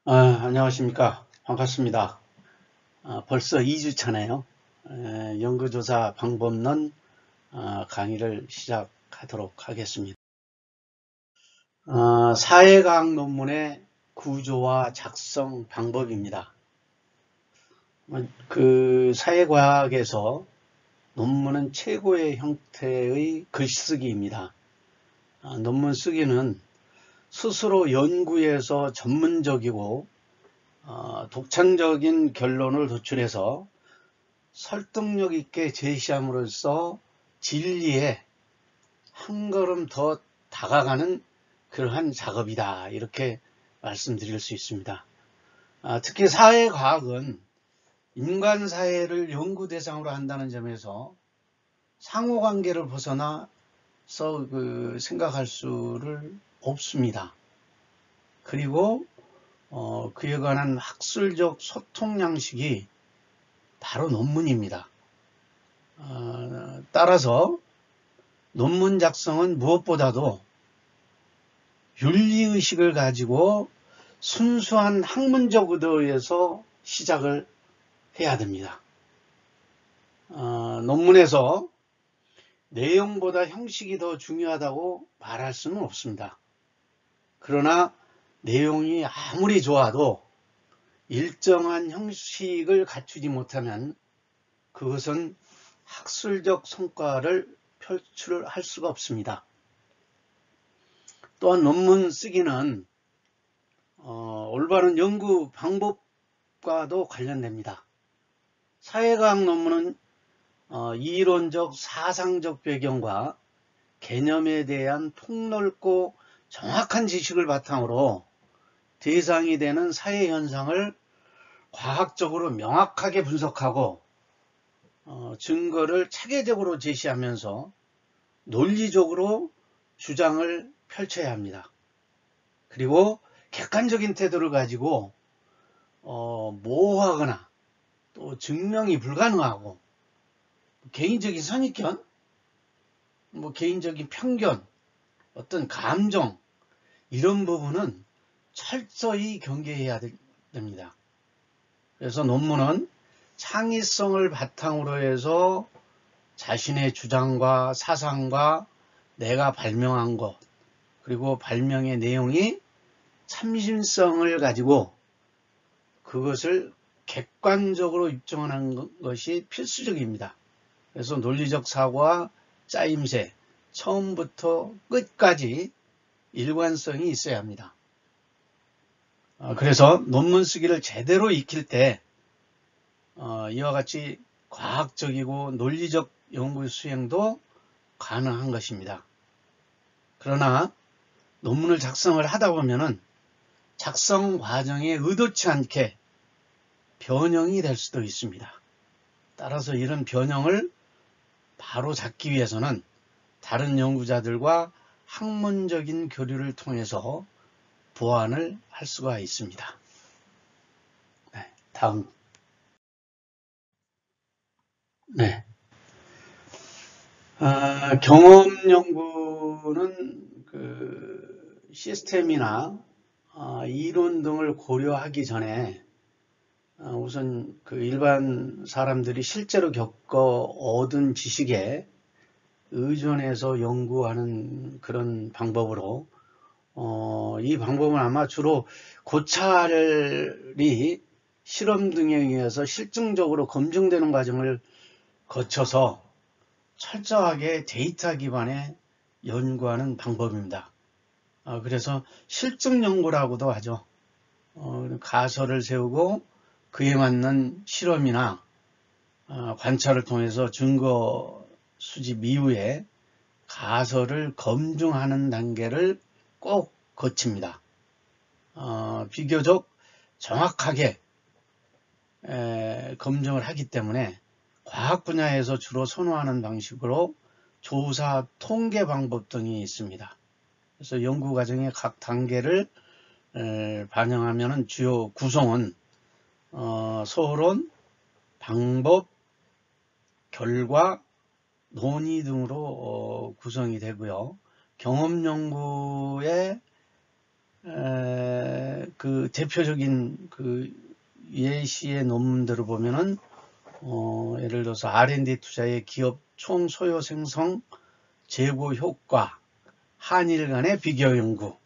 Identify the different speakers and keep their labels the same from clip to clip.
Speaker 1: 안녕하십니까. 반갑습니다. 벌써 2주 차네요. 연구조사 방법론 강의를 시작하도록 하겠습니다. 사회과학 논문의 구조와 작성 방법입니다. 그 사회과학에서 논문은 최고의 형태의 글쓰기입니다. 논문 쓰기는 스스로 연구해서 전문적이고 독창적인 결론을 도출해서 설득력 있게 제시함으로써 진리에 한 걸음 더 다가가는 그러한 작업이다. 이렇게 말씀드릴 수 있습니다. 특히 사회과학은 인간 사회를 연구 대상으로 한다는 점에서 상호관계를 벗어나서 생각할 수를 없습니다. 그리고 그에 관한 학술적 소통 양식이 바로 논문입니다. 따라서 논문 작성은 무엇보다도 윤리의식을 가지고 순수한 학문적 의도에서 시작을 해야 됩니다. 논문에서 내용보다 형식이 더 중요하다고 말할 수는 없습니다. 그러나 내용이 아무리 좋아도 일정한 형식을 갖추지 못하면 그것은 학술적 성과를 표출할 수가 없습니다. 또한 논문 쓰기는 올바른 연구 방법과도 관련됩니다. 사회과학 논문은 이론적 사상적 배경과 개념에 대한 폭넓고 정확한 지식을 바탕으로 대상이 되는 사회 현상을 과학적으로 명확하게 분석하고 증거를 체계적으로 제시하면서 논리적으로 주장을 펼쳐야 합니다. 그리고 객관적인 태도를 가지고 모호하거나 또 증명이 불가능하고 개인적인 선입견, 개인적인 편견, 어떤 감정 이런 부분은 철저히 경계해야 됩니다. 그래서 논문은 창의성을 바탕으로 해서 자신의 주장과 사상과 내가 발명한 것 그리고 발명의 내용이 참신성을 가지고 그것을 객관적으로 입증하는 것이 필수적입니다. 그래서 논리적 사고와 짜임새, 처음부터 끝까지 일관성이 있어야 합니다. 그래서 논문 쓰기를 제대로 익힐 때 이와 같이 과학적이고 논리적 연구 수행도 가능한 것입니다. 그러나 논문을 작성을 하다 보면은 작성 과정에 의도치 않게 변형이 될 수도 있습니다. 따라서 이런 변형을 바로 잡기 위해서는 다른 연구자들과 학문적인 교류를 통해서 보완을 할 수가 있습니다. 네, 다음. 네. 경험 연구는 그 시스템이나 이론 등을 고려하기 전에 우선 그 일반 사람들이 실제로 겪어 얻은 지식에 의존해서 연구하는 그런 방법으로 이 방법은 아마 주로 고찰이 실험 등에 의해서 실증적으로 검증되는 과정을 거쳐서 철저하게 데이터 기반의 연구하는 방법입니다. 그래서 실증 연구라고도 하죠. 가설을 세우고 그에 맞는 실험이나 관찰을 통해서 증거 수집 이후에 가설을 검증하는 단계를 꼭 거칩니다. 비교적 정확하게 검증을 하기 때문에 과학 분야에서 주로 선호하는 방식으로 조사, 통계 방법 등이 있습니다. 그래서 연구 과정의 각 단계를 반영하면 주요 구성은 서론, 방법, 결과, 논의 등으로 구성이 되고요. 경험 연구의 그 대표적인 그 예시의 논문들을 보면은 예를 들어서 R&D 투자의 기업 총 소요 생성 재고 효과, 한일 간의 비교 연구,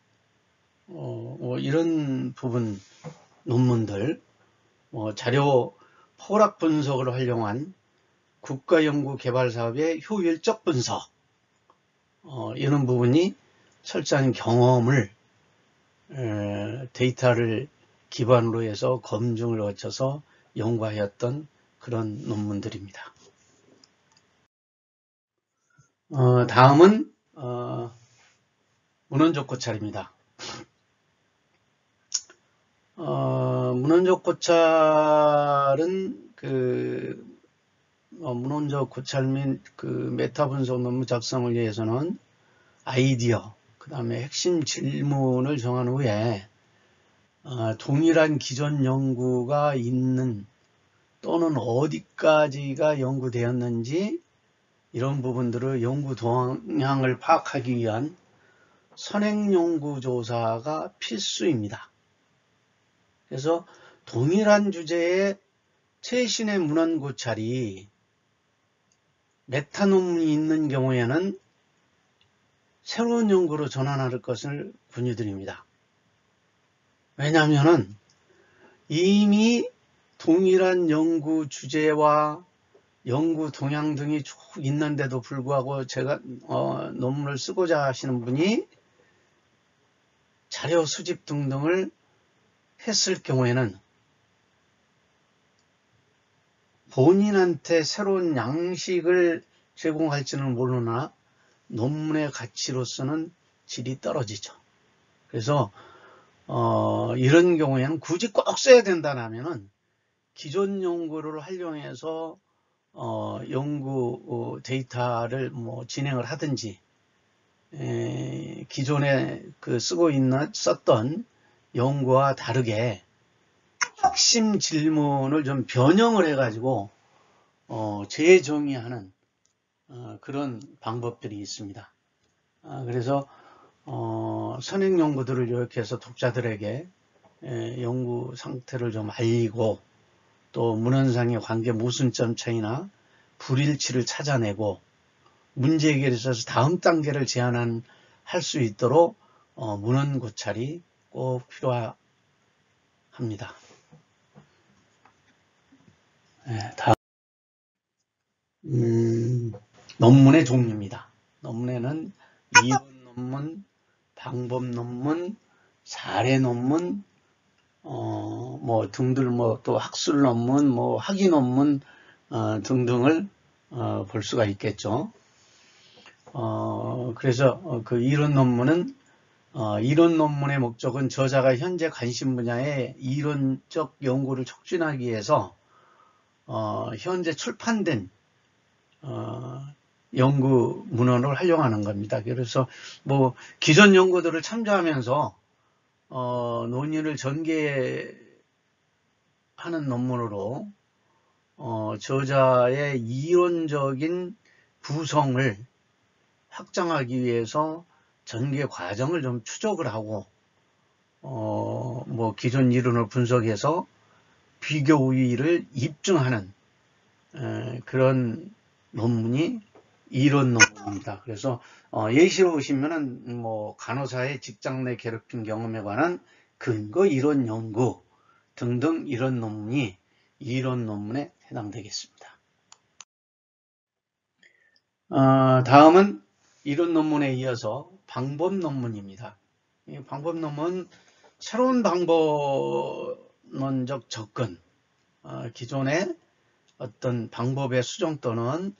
Speaker 1: 이런 부분 논문들, 자료 포락 분석을 활용한 국가연구개발사업의 효율적 분석, 이런 부분이 철저한 경험을 데이터를 기반으로 해서 검증을 거쳐서 연구하였던 그런 논문들입니다. 다음은 문헌적 고찰입니다. 문헌적 고찰은 문헌적 고찰 및 그 메타 분석 논문 작성을 위해서는 아이디어, 그 다음에 핵심 질문을 정한 후에 동일한 기존 연구가 있는 또는 어디까지가 연구되었는지 이런 부분들을 연구 동향을 파악하기 위한 선행연구조사가 필수입니다. 그래서 동일한 주제의 최신의 문헌 고찰이 메타 논문이 있는 경우에는 새로운 연구로 전환할 것을 권유드립니다. 왜냐하면 이미 동일한 연구 주제와 연구 동향 등이 쭉 있는데도 불구하고 제가 논문을 쓰고자 하시는 분이 자료 수집 등등을 했을 경우에는 본인한테 새로운 양식을 제공할지는 모르나 논문의 가치로서는 질이 떨어지죠. 그래서 이런 경우에는 굳이 꼭 써야 된다면 기존 연구를 활용해서 연구 데이터를 진행을 하든지 기존에 썼던 연구와 다르게 핵심 질문을 좀 변형을 해가지고 재정의하는 그런 방법들이 있습니다. 그래서 선행 연구들을 이렇게 해서 독자들에게 연구 상태를 좀 알리고 또 문헌상의 관계 모순점 차이나 불일치를 찾아내고 문제 해결에 있어서 다음 단계를 제안할 수 있도록 문헌 고찰이 꼭 필요합니다. 다음 논문의 종류입니다. 논문에는 이론 논문, 방법 논문, 사례 논문, 등들 또 학술 논문, 학위 논문 등등을 볼 수가 있겠죠. 그래서 그 이론 논문은 이론 논문의 목적은 저자가 현재 관심 분야의 이론적 연구를 촉진하기 위해서 현재 출판된 연구 문헌을 활용하는 겁니다. 그래서 기존 연구들을 참조하면서 논의를 전개하는 논문으로 저자의 이론적인 구성을 확장하기 위해서 전개 과정을 좀 추적을 하고 기존 이론을 분석해서 비교 우위를 입증하는 그런 논문이 이론 논문입니다. 그래서 예시로 보시면은 간호사의 직장 내 괴롭힘 경험에 관한 근거 이론 연구 등등 이런 논문이 이론 논문에 해당되겠습니다. 다음은 이론 논문에 이어서 방법 논문입니다. 이 방법 논문 새로운 방법론적 접근, 기존의 어떤 방법의 수정 또는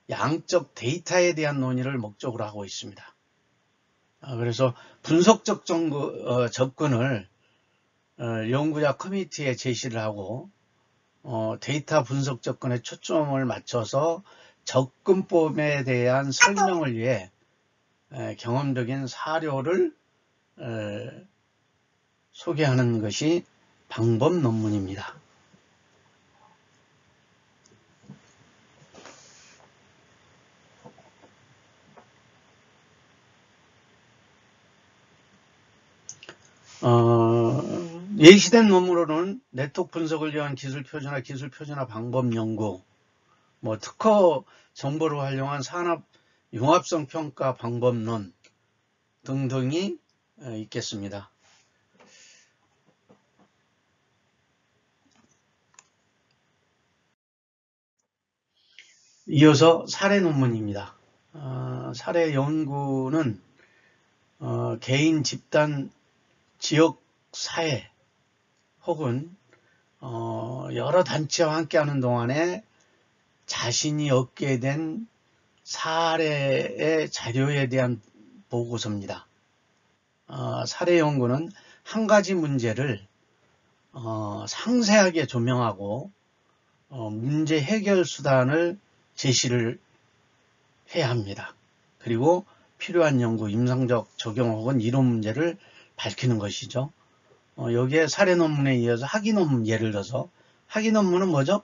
Speaker 1: 양적 데이터에 대한 논의를 목적으로 하고 있습니다. 그래서 분석적 접근을 연구자 커뮤니티에 제시를 하고 데이터 분석 접근에 초점을 맞춰서 접근법에 대한 설명을 위해 경험적인 사료를 소개하는 것이 방법 논문입니다. 예시된 논문으로는 네트워크 분석을 위한 기술 표준화 방법 연구, 특허 정보를 활용한 산업 융합성 평가 방법론 등등이 있겠습니다. 이어서 사례 논문입니다. 사례 연구는 개인, 집단, 지역, 사회 혹은 여러 단체와 함께하는 동안에 자신이 얻게 된 사례의 자료에 대한 보고서입니다. 사례 연구는 한 가지 문제를 상세하게 조명하고 문제 해결 수단을 제시를 해야 합니다. 그리고 필요한 연구, 임상적 적용 혹은 이론 문제를 밝히는 것이죠. 여기에 사례 논문에 이어서 학위 논문, 예를 들어서 학위 논문은 뭐죠?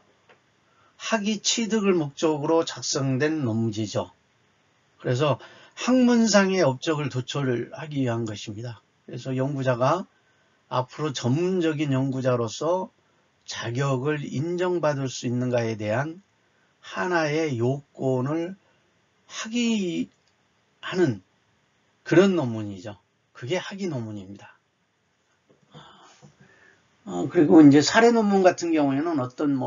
Speaker 1: 학위 취득을 목적으로 작성된 논문이죠. 그래서 학문상의 업적을 도출하기 위한 것입니다. 그래서 연구자가 앞으로 전문적인 연구자로서 자격을 인정받을 수 있는가에 대한 하나의 요건을 학위하는 그런 논문이죠. 그게 학위 논문입니다. 그리고 이제 사례 논문 같은 경우에는 어떤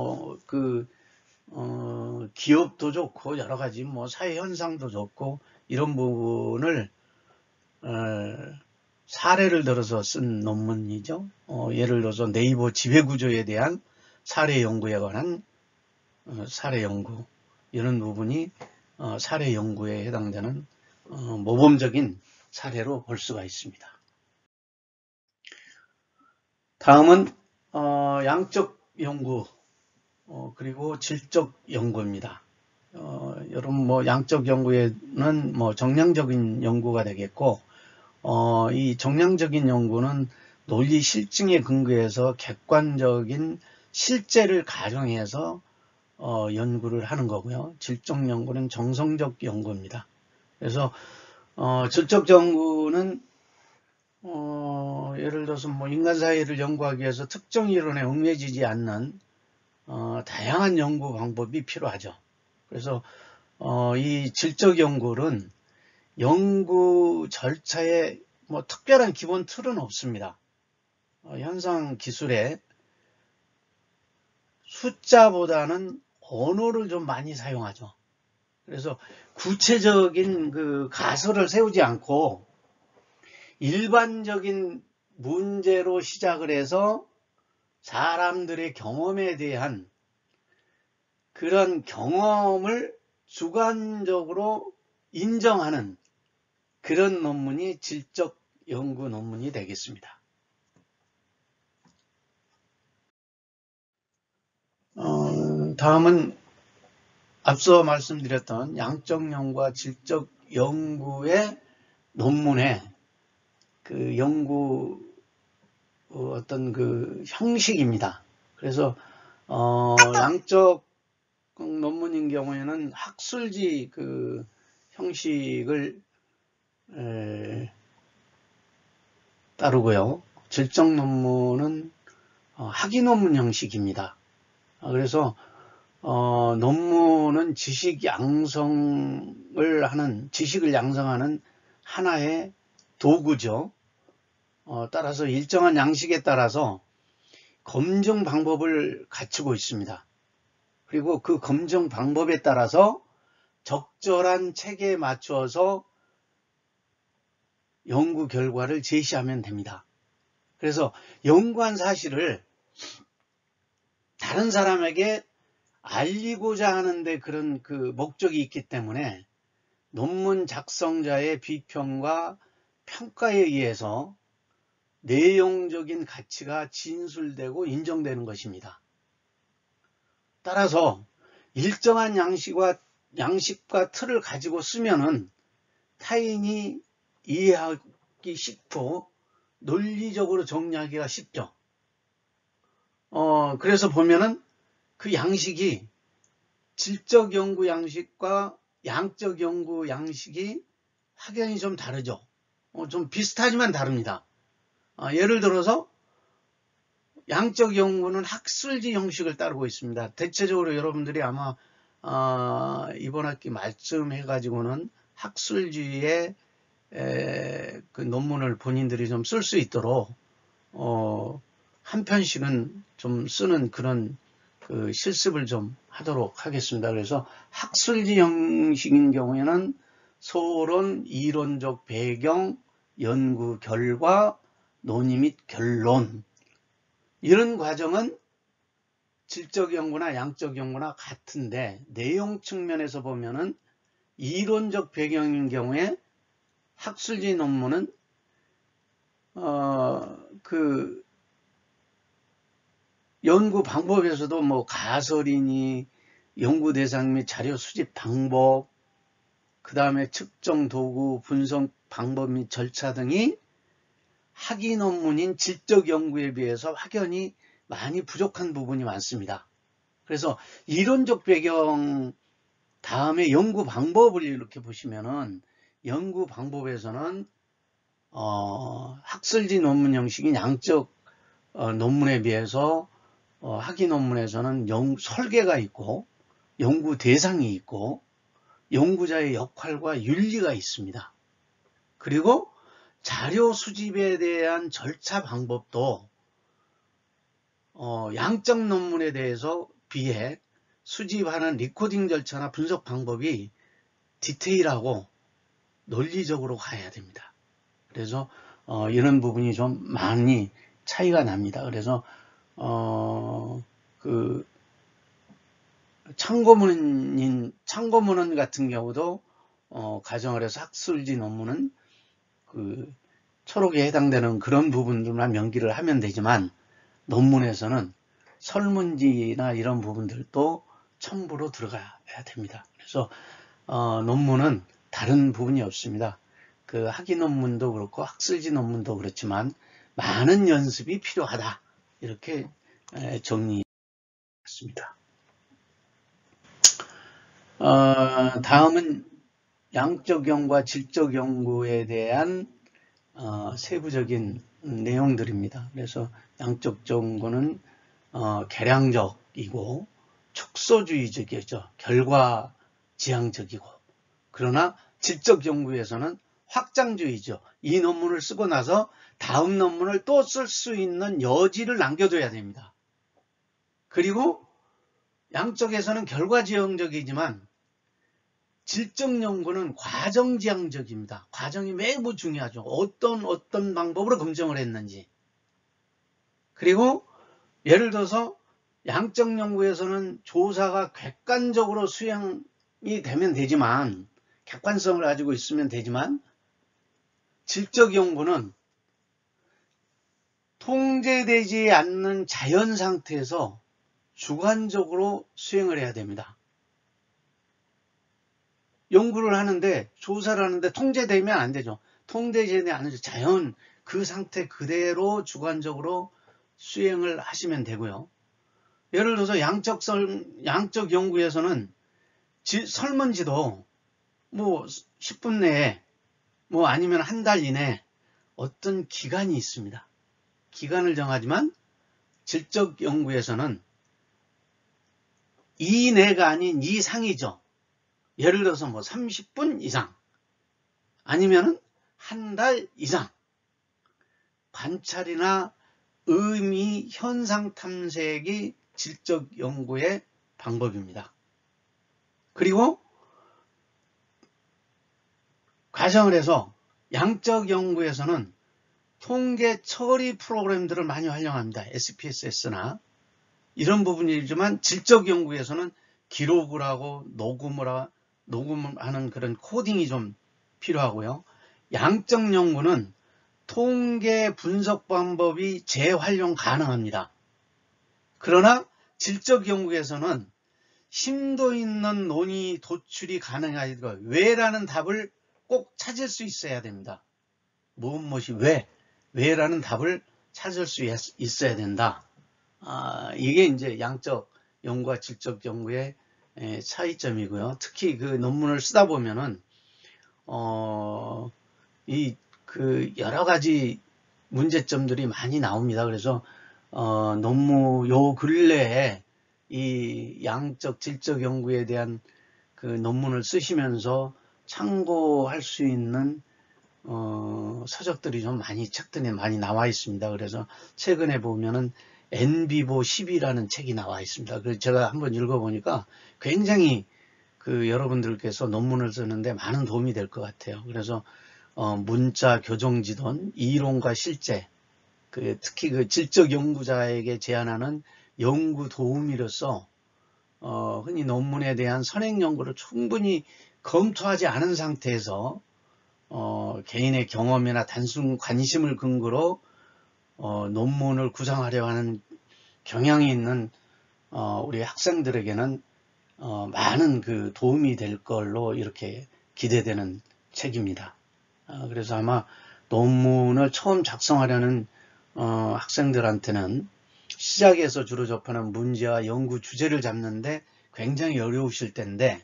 Speaker 1: 기업도 좋고 여러 가지 사회 현상도 좋고 이런 부분을 사례를 들어서 쓴 논문이죠. 예를 들어서 네이버 지배구조에 대한 사례 연구에 관한 사례 연구, 이런 부분이 사례 연구에 해당되는 모범적인 사례로 볼 수가 있습니다. 다음은 양적 연구 그리고 질적 연구입니다. 여러분 양적 연구에는 정량적인 연구가 되겠고, 이 정량적인 연구는 논리 실증에 근거해서 객관적인 실제를 가정해서 연구를 하는 거고요. 질적 연구는 정성적 연구입니다. 그래서 질적 연구는 예를 들어서 인간 사회를 연구하기 위해서 특정 이론에 얽매이지 않는 다양한 연구 방법이 필요하죠. 그래서 이 질적 연구는 연구 절차에 특별한 기본 틀은 없습니다. 현상 기술에 숫자보다는 언어를 좀 많이 사용하죠. 그래서 구체적인 그 가설을 세우지 않고 일반적인 문제로 시작을 해서 사람들의 경험에 대한 그런 경험을 주관적으로 인정하는 그런 논문이 질적 연구 논문이 되겠습니다. 다음은 앞서 말씀드렸던 양적 연구와 질적 연구의 논문의 그 연구 어떤 그 형식입니다. 그래서 양적 논문인 경우에는 학술지 그 형식을 따르고요. 질적 논문은 학위 논문 형식입니다. 그래서 논문은 지식을 양성하는 하나의 도구죠. 따라서 일정한 양식에 따라서 검증 방법을 갖추고 있습니다. 그리고 그 검증 방법에 따라서 적절한 체계에 맞추어서 연구 결과를 제시하면 됩니다. 그래서 연구한 사실을 다른 사람에게 알리고자 하는데 그런 그 목적이 있기 때문에 논문 작성자의 비평과 평가에 의해서 내용적인 가치가 진술되고 인정되는 것입니다. 따라서 일정한 양식과 틀을 가지고 쓰면은 타인이 이해하기 쉽고 논리적으로 정리하기가 쉽죠. 그래서 보면은 그 양식이 질적 연구 양식과 양적 연구 양식이 확연히 좀 다르죠. 좀 비슷하지만 다릅니다. 예를 들어서 양적 연구는 학술지 형식을 따르고 있습니다. 대체적으로 여러분들이 아마 이번 학기 말쯤 해가지고는 학술지에 그 논문을 본인들이 좀 쓸 수 있도록 한 편씩은 좀 쓰는 그런 그 실습을 좀 하도록 하겠습니다. 그래서 학술지 형식인 경우에는 소론, 이론적 배경, 연구 결과, 논의 및 결론, 이런 과정은 질적 연구나 양적 연구나 같은데 내용 측면에서 보면은 이론적 배경인 경우에 학술지 논문은 그 연구 방법에서도 뭐 가설이니 연구 대상 및 자료 수집 방법, 그 다음에 측정 도구, 분석 방법 및 절차 등이 학위 논문인 질적 연구에 비해서 확연히 많이 부족한 부분이 많습니다. 그래서 이론적 배경 다음에 연구 방법을 이렇게 보시면은 연구 방법에서는 학술지 논문 형식인 양적 논문에 비해서 학위 논문에서는 설계가 있고 연구 대상이 있고 연구자의 역할과 윤리가 있습니다. 그리고 자료 수집에 대한 절차 방법도 양적 논문에 대해서 비해 수집하는 리코딩 절차나 분석 방법이 디테일하고 논리적으로 가야 됩니다. 그래서 이런 부분이 좀 많이 차이가 납니다. 그래서 그 참고문헌 같은 경우도 가정을 해서 학술지 논문은 그 초록에 해당되는 그런 부분들만 명기를 하면 되지만 논문에서는 설문지나 이런 부분들도 첨부로 들어가야 됩니다. 그래서 논문은 다른 부분이 없습니다. 그 학위 논문도 그렇고 학술지 논문도 그렇지만 많은 연습이 필요하다. 이렇게 정리했습니다. 다음은 양적 연구와 질적 연구에 대한 세부적인 내용들입니다. 그래서 양적 연구는 계량적이고 축소주의적이죠. 결과 지향적이고, 그러나 질적 연구에서는 확장주의죠. 이 논문을 쓰고 나서 다음 논문을 또 쓸 수 있는 여지를 남겨둬야 됩니다. 그리고 양적에서는 결과지향적이지만 질적 연구는 과정지향적입니다. 과정이 매우 중요하죠. 어떤 방법으로 검증을 했는지. 그리고 예를 들어서 양적 연구에서는 조사가 객관적으로 수행이 되면 되지만, 객관성을 가지고 있으면 되지만, 질적 연구는 통제되지 않는 자연 상태에서 주관적으로 수행을 해야 됩니다. 연구를 하는데, 조사를 하는데 통제되면 안 되죠. 통제되지 않는 자연 그 상태 그대로 주관적으로 수행을 하시면 되고요. 예를 들어서 양적 연구에서는 설문지도 뭐 10분 내에 뭐 아니면 한 달 이내 어떤 기간이 있습니다. 기간을 정하지만 질적 연구에서는 이내가 아닌 이상이죠. 예를 들어서 뭐 30분 이상 아니면은 한 달 이상 관찰이나 의미 현상 탐색이 질적 연구의 방법입니다. 그리고 가정을 해서 양적 연구에서는 통계 처리 프로그램들을 많이 활용합니다. SPSS나 이런 부분이지만 질적 연구에서는 기록을 하고 녹음하는 그런 코딩이 좀 필요하고요. 양적 연구는 통계 분석 방법이 재활용 가능합니다. 그러나 질적 연구에서는 심도 있는 논의 도출이 가능하고 왜라는 답을 꼭 찾을 수 있어야 됩니다. 무엇이 왜라는 답을 찾을 수 있어야 된다. 이게 이제 양적 연구와 질적 연구의 차이점이고요. 특히 그 논문을 쓰다 보면은 여러 가지 문제점들이 많이 나옵니다. 그래서 너무 요 근래에 이 양적 질적 연구에 대한 그 논문을 쓰시면서 참고할 수 있는 서적들이 좀 많이 책들이 많이 나와 있습니다. 그래서 최근에 보면은 엔비보 10이라는 책이 나와 있습니다. 그래서 제가 한번 읽어보니까 굉장히 그 여러분들께서 논문을 쓰는데 많은 도움이 될 것 같아요. 그래서 문자 교정지론, 이론과 실제, 특히 그 질적 연구자에게 제안하는 연구 도우미로서 흔히 논문에 대한 선행 연구를 충분히 검토하지 않은 상태에서 개인의 경험이나 단순 관심을 근거로 논문을 구상하려 하는 경향이 있는 우리 학생들에게는 많은 그 도움이 될 걸로 이렇게 기대되는 책입니다. 그래서 아마 논문을 처음 작성하려는 학생들한테는 시작에서 주로 접하는 문제와 연구 주제를 잡는데 굉장히 어려우실 텐데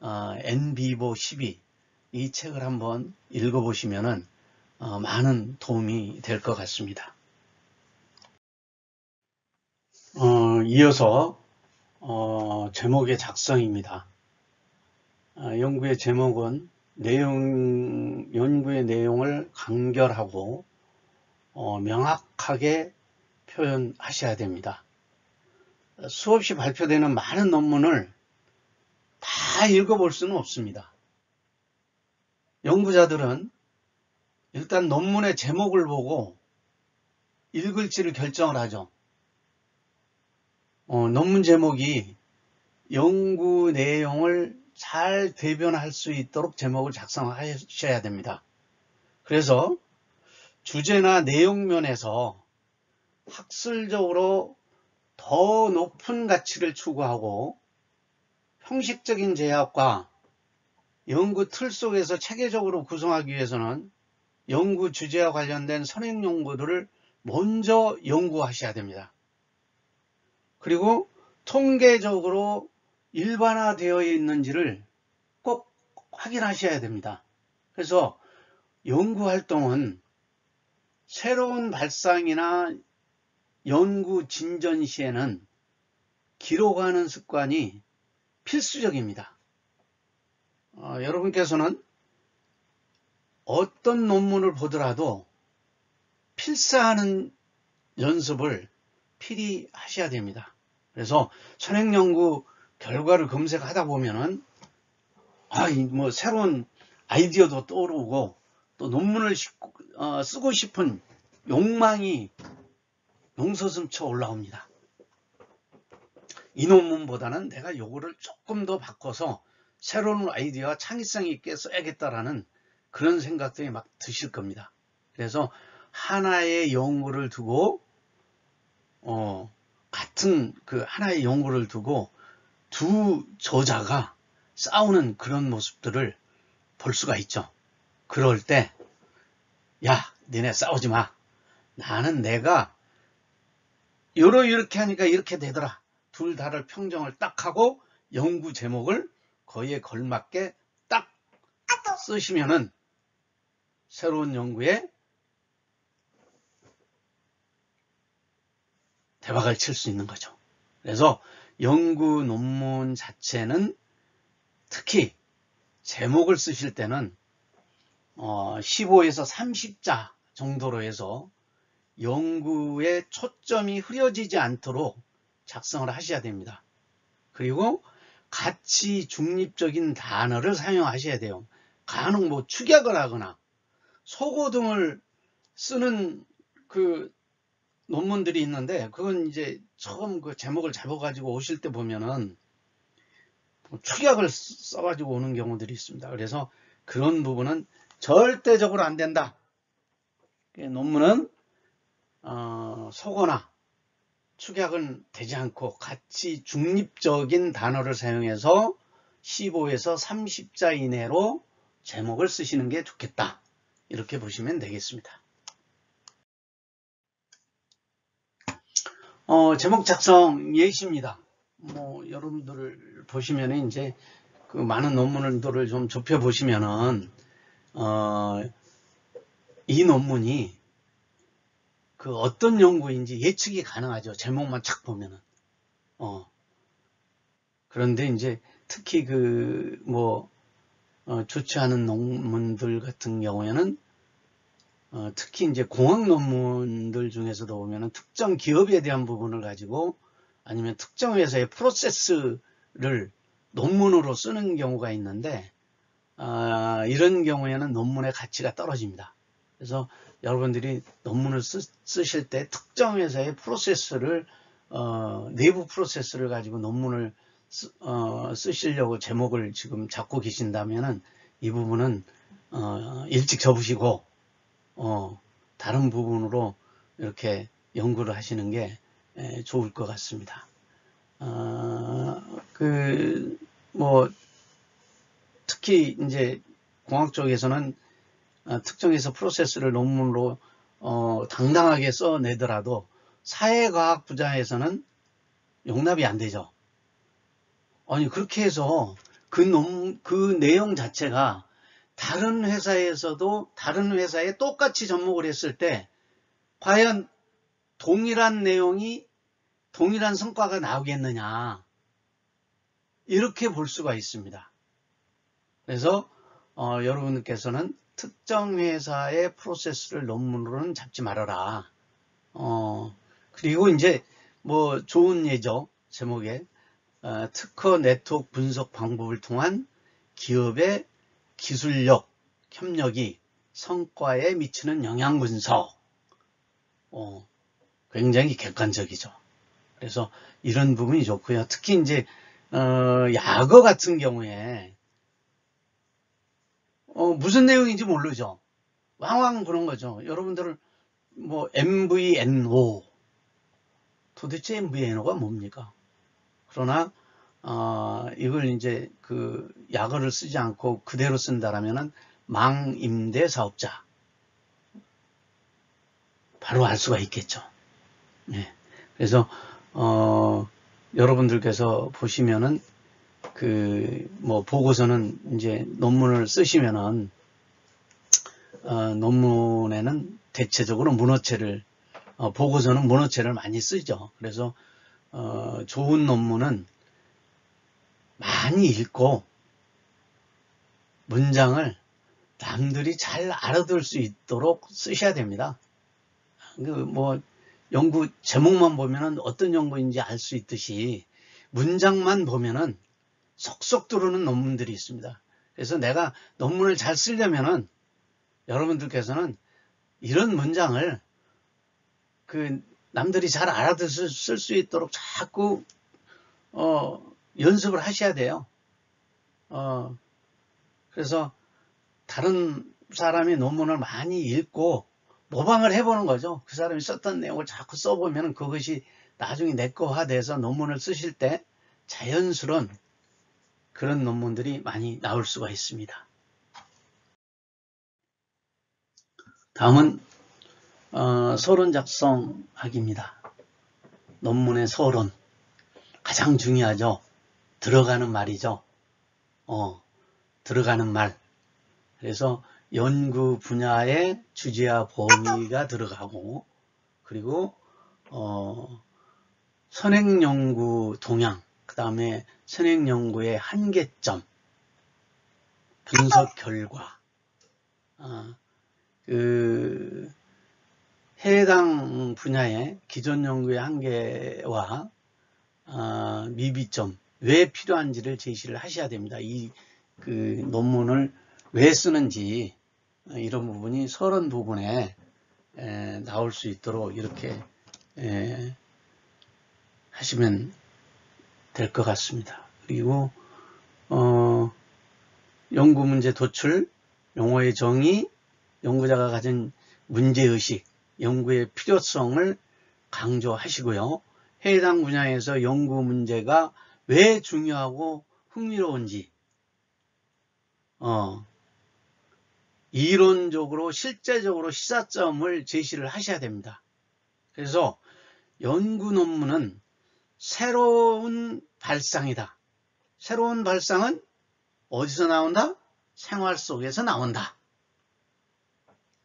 Speaker 1: 엔비보 12 이 책을 한번 읽어보시면은 많은 도움이 될 것 같습니다. 이어서 제목의 작성입니다. 연구의 제목은 연구의 내용을 간결하고 명확하게 표현하셔야 됩니다. 수없이 발표되는 많은 논문을 다 읽어볼 수는 없습니다. 연구자들은 일단 논문의 제목을 보고 읽을지를 결정을 하죠. 논문 제목이 연구 내용을 잘 대변할 수 있도록 제목을 작성하셔야 됩니다. 그래서 주제나 내용 면에서 학술적으로 더 높은 가치를 추구하고 형식적인 제약과 연구 틀 속에서 체계적으로 구성하기 위해서는 연구 주제와 관련된 선행 연구들을 먼저 연구하셔야 됩니다. 그리고 통계적으로 일반화되어 있는지를 꼭 확인하셔야 됩니다. 그래서 연구활동은 새로운 발상이나 연구 진전 시에는 기록하는 습관이 필수적입니다. 여러분께서는 어떤 논문을 보더라도 필사하는 연습을 필히 하셔야 됩니다. 그래서 선행연구 결과를 검색하다 보면은 뭐 새로운 아이디어도 떠오르고 또 논문을 쓰고 싶은 욕망이 용서슴쳐 올라옵니다. 이 논문보다는 내가 요거를 조금 더 바꿔서 새로운 아이디어와 창의성 있게 써야겠다라는 그런 생각들이 막 드실 겁니다. 그래서 하나의 연구를 두고 같은 그 하나의 연구를 두고 두 저자가 싸우는 그런 모습들을 볼 수가 있죠. 그럴 때 야, 니네 싸우지 마. 나는 내가 이렇게 하니까 이렇게 되더라. 둘 다를 평정을 딱 하고 연구 제목을 거기에 걸맞게 딱 쓰시면은 새로운 연구에 대박을 칠 수 있는 거죠. 그래서 연구 논문 자체는 특히 제목을 쓰실 때는 15에서 30자 정도로 해서 연구의 초점이 흐려지지 않도록 작성을 하셔야 됩니다. 그리고 가치 중립적인 단어를 사용하셔야 돼요. 간혹 뭐 축약을 하거나 속어 등을 쓰는 그 논문들이 있는데 그건 이제 처음 그 제목을 잡아가지고 오실 때 보면은 축약을 써가지고 오는 경우들이 있습니다. 그래서 그런 부분은 절대적으로 안 된다. 논문은 속어나 축약은 되지 않고 가치 중립적인 단어를 사용해서 15에서 30자 이내로 제목을 쓰시는 게 좋겠다. 이렇게 보시면 되겠습니다. 제목 작성 예시입니다. 뭐 여러분들 보시면은 이제 그 많은 논문들을 좀 좁혀 보시면은 이 논문이 그 어떤 연구인지 예측이 가능하죠. 제목만 착 보면은. 그런데 이제 특히 좋지 않은 논문들 같은 경우에는 특히 이제 공학 논문들 중에서도 보면은 특정 기업에 대한 부분을 가지고 아니면 특정 회사의 프로세스를 논문으로 쓰는 경우가 있는데 이런 경우에는 논문의 가치가 떨어집니다. 그래서 여러분들이 논문을 쓰실 때 특정 회사의 프로세스를 내부 프로세스를 가지고 논문을 쓰시려고 제목을 지금 잡고 계신다면은 이 부분은 일찍 접으시고 다른 부분으로 이렇게 연구를 하시는 게 좋을 것 같습니다. 특히 이제 공학 쪽에서는 특정해서 프로세스를 논문으로 당당하게 써내더라도 사회과학 분야에서는 용납이 안 되죠. 아니 그렇게 해서 그 내용 자체가 다른 회사에서도 다른 회사에 똑같이 접목을 했을 때 과연 동일한 내용이 동일한 성과가 나오겠느냐 이렇게 볼 수가 있습니다. 그래서 여러분께서는 특정 회사의 프로세스를 논문으로는 잡지 말아라. 그리고 이제 좋은 예죠. 제목에 특허 네트워크 분석 방법을 통한 기업의 기술력, 협력이 성과에 미치는 영향 분석. 굉장히 객관적이죠. 그래서 이런 부분이 좋고요. 특히 이제 약어 같은 경우에 무슨 내용인지 모르죠. 왕왕 그런 거죠. 여러분들은 MVNO 도대체 MVNO가 뭡니까? 그러나 이걸 이제 그 약어를 쓰지 않고 그대로 쓴다라면은 망임대 사업자 바로 알 수가 있겠죠. 네. 그래서 여러분들께서 보시면은 보고서는 이제 논문을 쓰시면은 논문에는 대체적으로 문어체를 보고서는 문어체를 많이 쓰죠. 그래서 좋은 논문은 많이 읽고 문장을 남들이 잘 알아들 수 있도록 쓰셔야 됩니다. 연구 제목만 보면은 어떤 연구인지 알 수 있듯이 문장만 보면은 속속 들어오는 논문들이 있습니다. 그래서 내가 논문을 잘 쓰려면은 여러분들께서는 이런 문장을 남들이 잘 알아들 수 있도록 자꾸 연습을 하셔야 돼요. 그래서 다른 사람의 논문을 많이 읽고 모방을 해보는 거죠. 그 사람이 썼던 내용을 자꾸 써보면 그것이 나중에 내거화돼서 논문을 쓰실 때 자연스러운 그런 논문들이 많이 나올 수가 있습니다. 다음은 서론 작성하기입니다. 논문의 서론 가장 중요하죠. 들어가는 말이죠. 들어가는 말. 그래서 연구 분야의 주제와 범위가 들어가고 그리고 선행연구 동향, 그 다음에 선행연구의 한계점, 분석 결과, 해당 분야의 기존 연구의 한계와 미비점, 왜 필요한지를 제시를 하셔야 됩니다. 논문을 왜 쓰는지 이런 부분이 서론 부분에 나올 수 있도록 이렇게 하시면 될 것 같습니다. 그리고 연구 문제 도출, 용어의 정의, 연구자가 가진 문제의식, 연구의 필요성을 강조하시고요. 해당 분야에서 연구 문제가 왜 중요하고 흥미로운지 이론적으로 실제적으로 시사점을 제시를 하셔야 됩니다. 그래서 연구 논문은 새로운 발상이다. 새로운 발상은 어디서 나온다? 생활 속에서 나온다.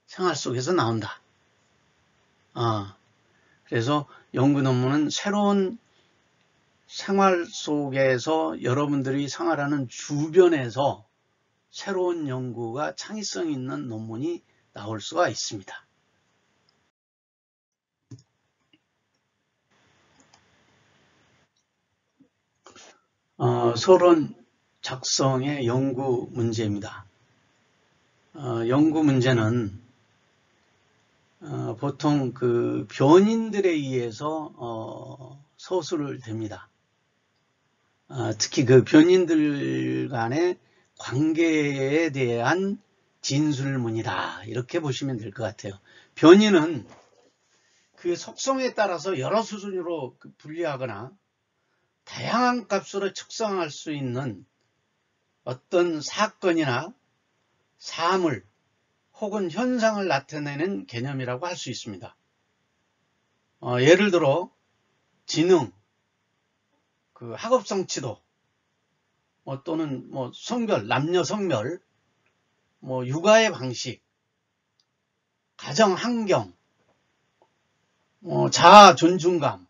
Speaker 1: 생활 속에서 나온다. 그래서 연구 논문은 새로운 생활 속에서 여러분들이 생활하는 주변에서 새로운 연구가 창의성 있는 논문이 나올 수가 있습니다. 서론 작성의 연구 문제입니다. 연구 문제는 보통 그 변인들에 의해서 서술을 됩니다. 특히 그 변인들 간의 관계에 대한 진술문이다, 이렇게 보시면 될 것 같아요. 변인은 그 속성에 따라서 여러 수준으로 분리하거나 다양한 값으로 측정할 수 있는 어떤 사건이나 사물 혹은 현상을 나타내는 개념이라고 할 수 있습니다. 예를 들어 지능, 그 학업성취도, 또는 성별, 남녀 성별, 육아의 방식, 가정 환경, 자아 존중감,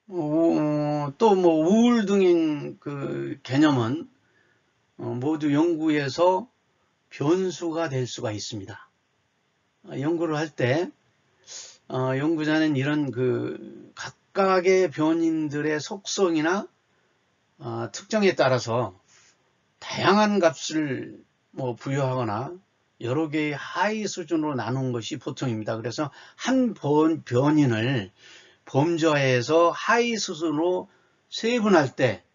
Speaker 1: 또 우울 등의 그 개념은 모두 연구에서 변수가 될 수가 있습니다. 연구를 할 때 연구자는 이런 그 각각의 변인들의 속성이나 특징에 따라서 다양한 값을 부여하거나 여러 개의 하위 수준으로 나눈 것이 보통입니다. 그래서 한 변인을 범주하에서 하위 수준으로 세분할 때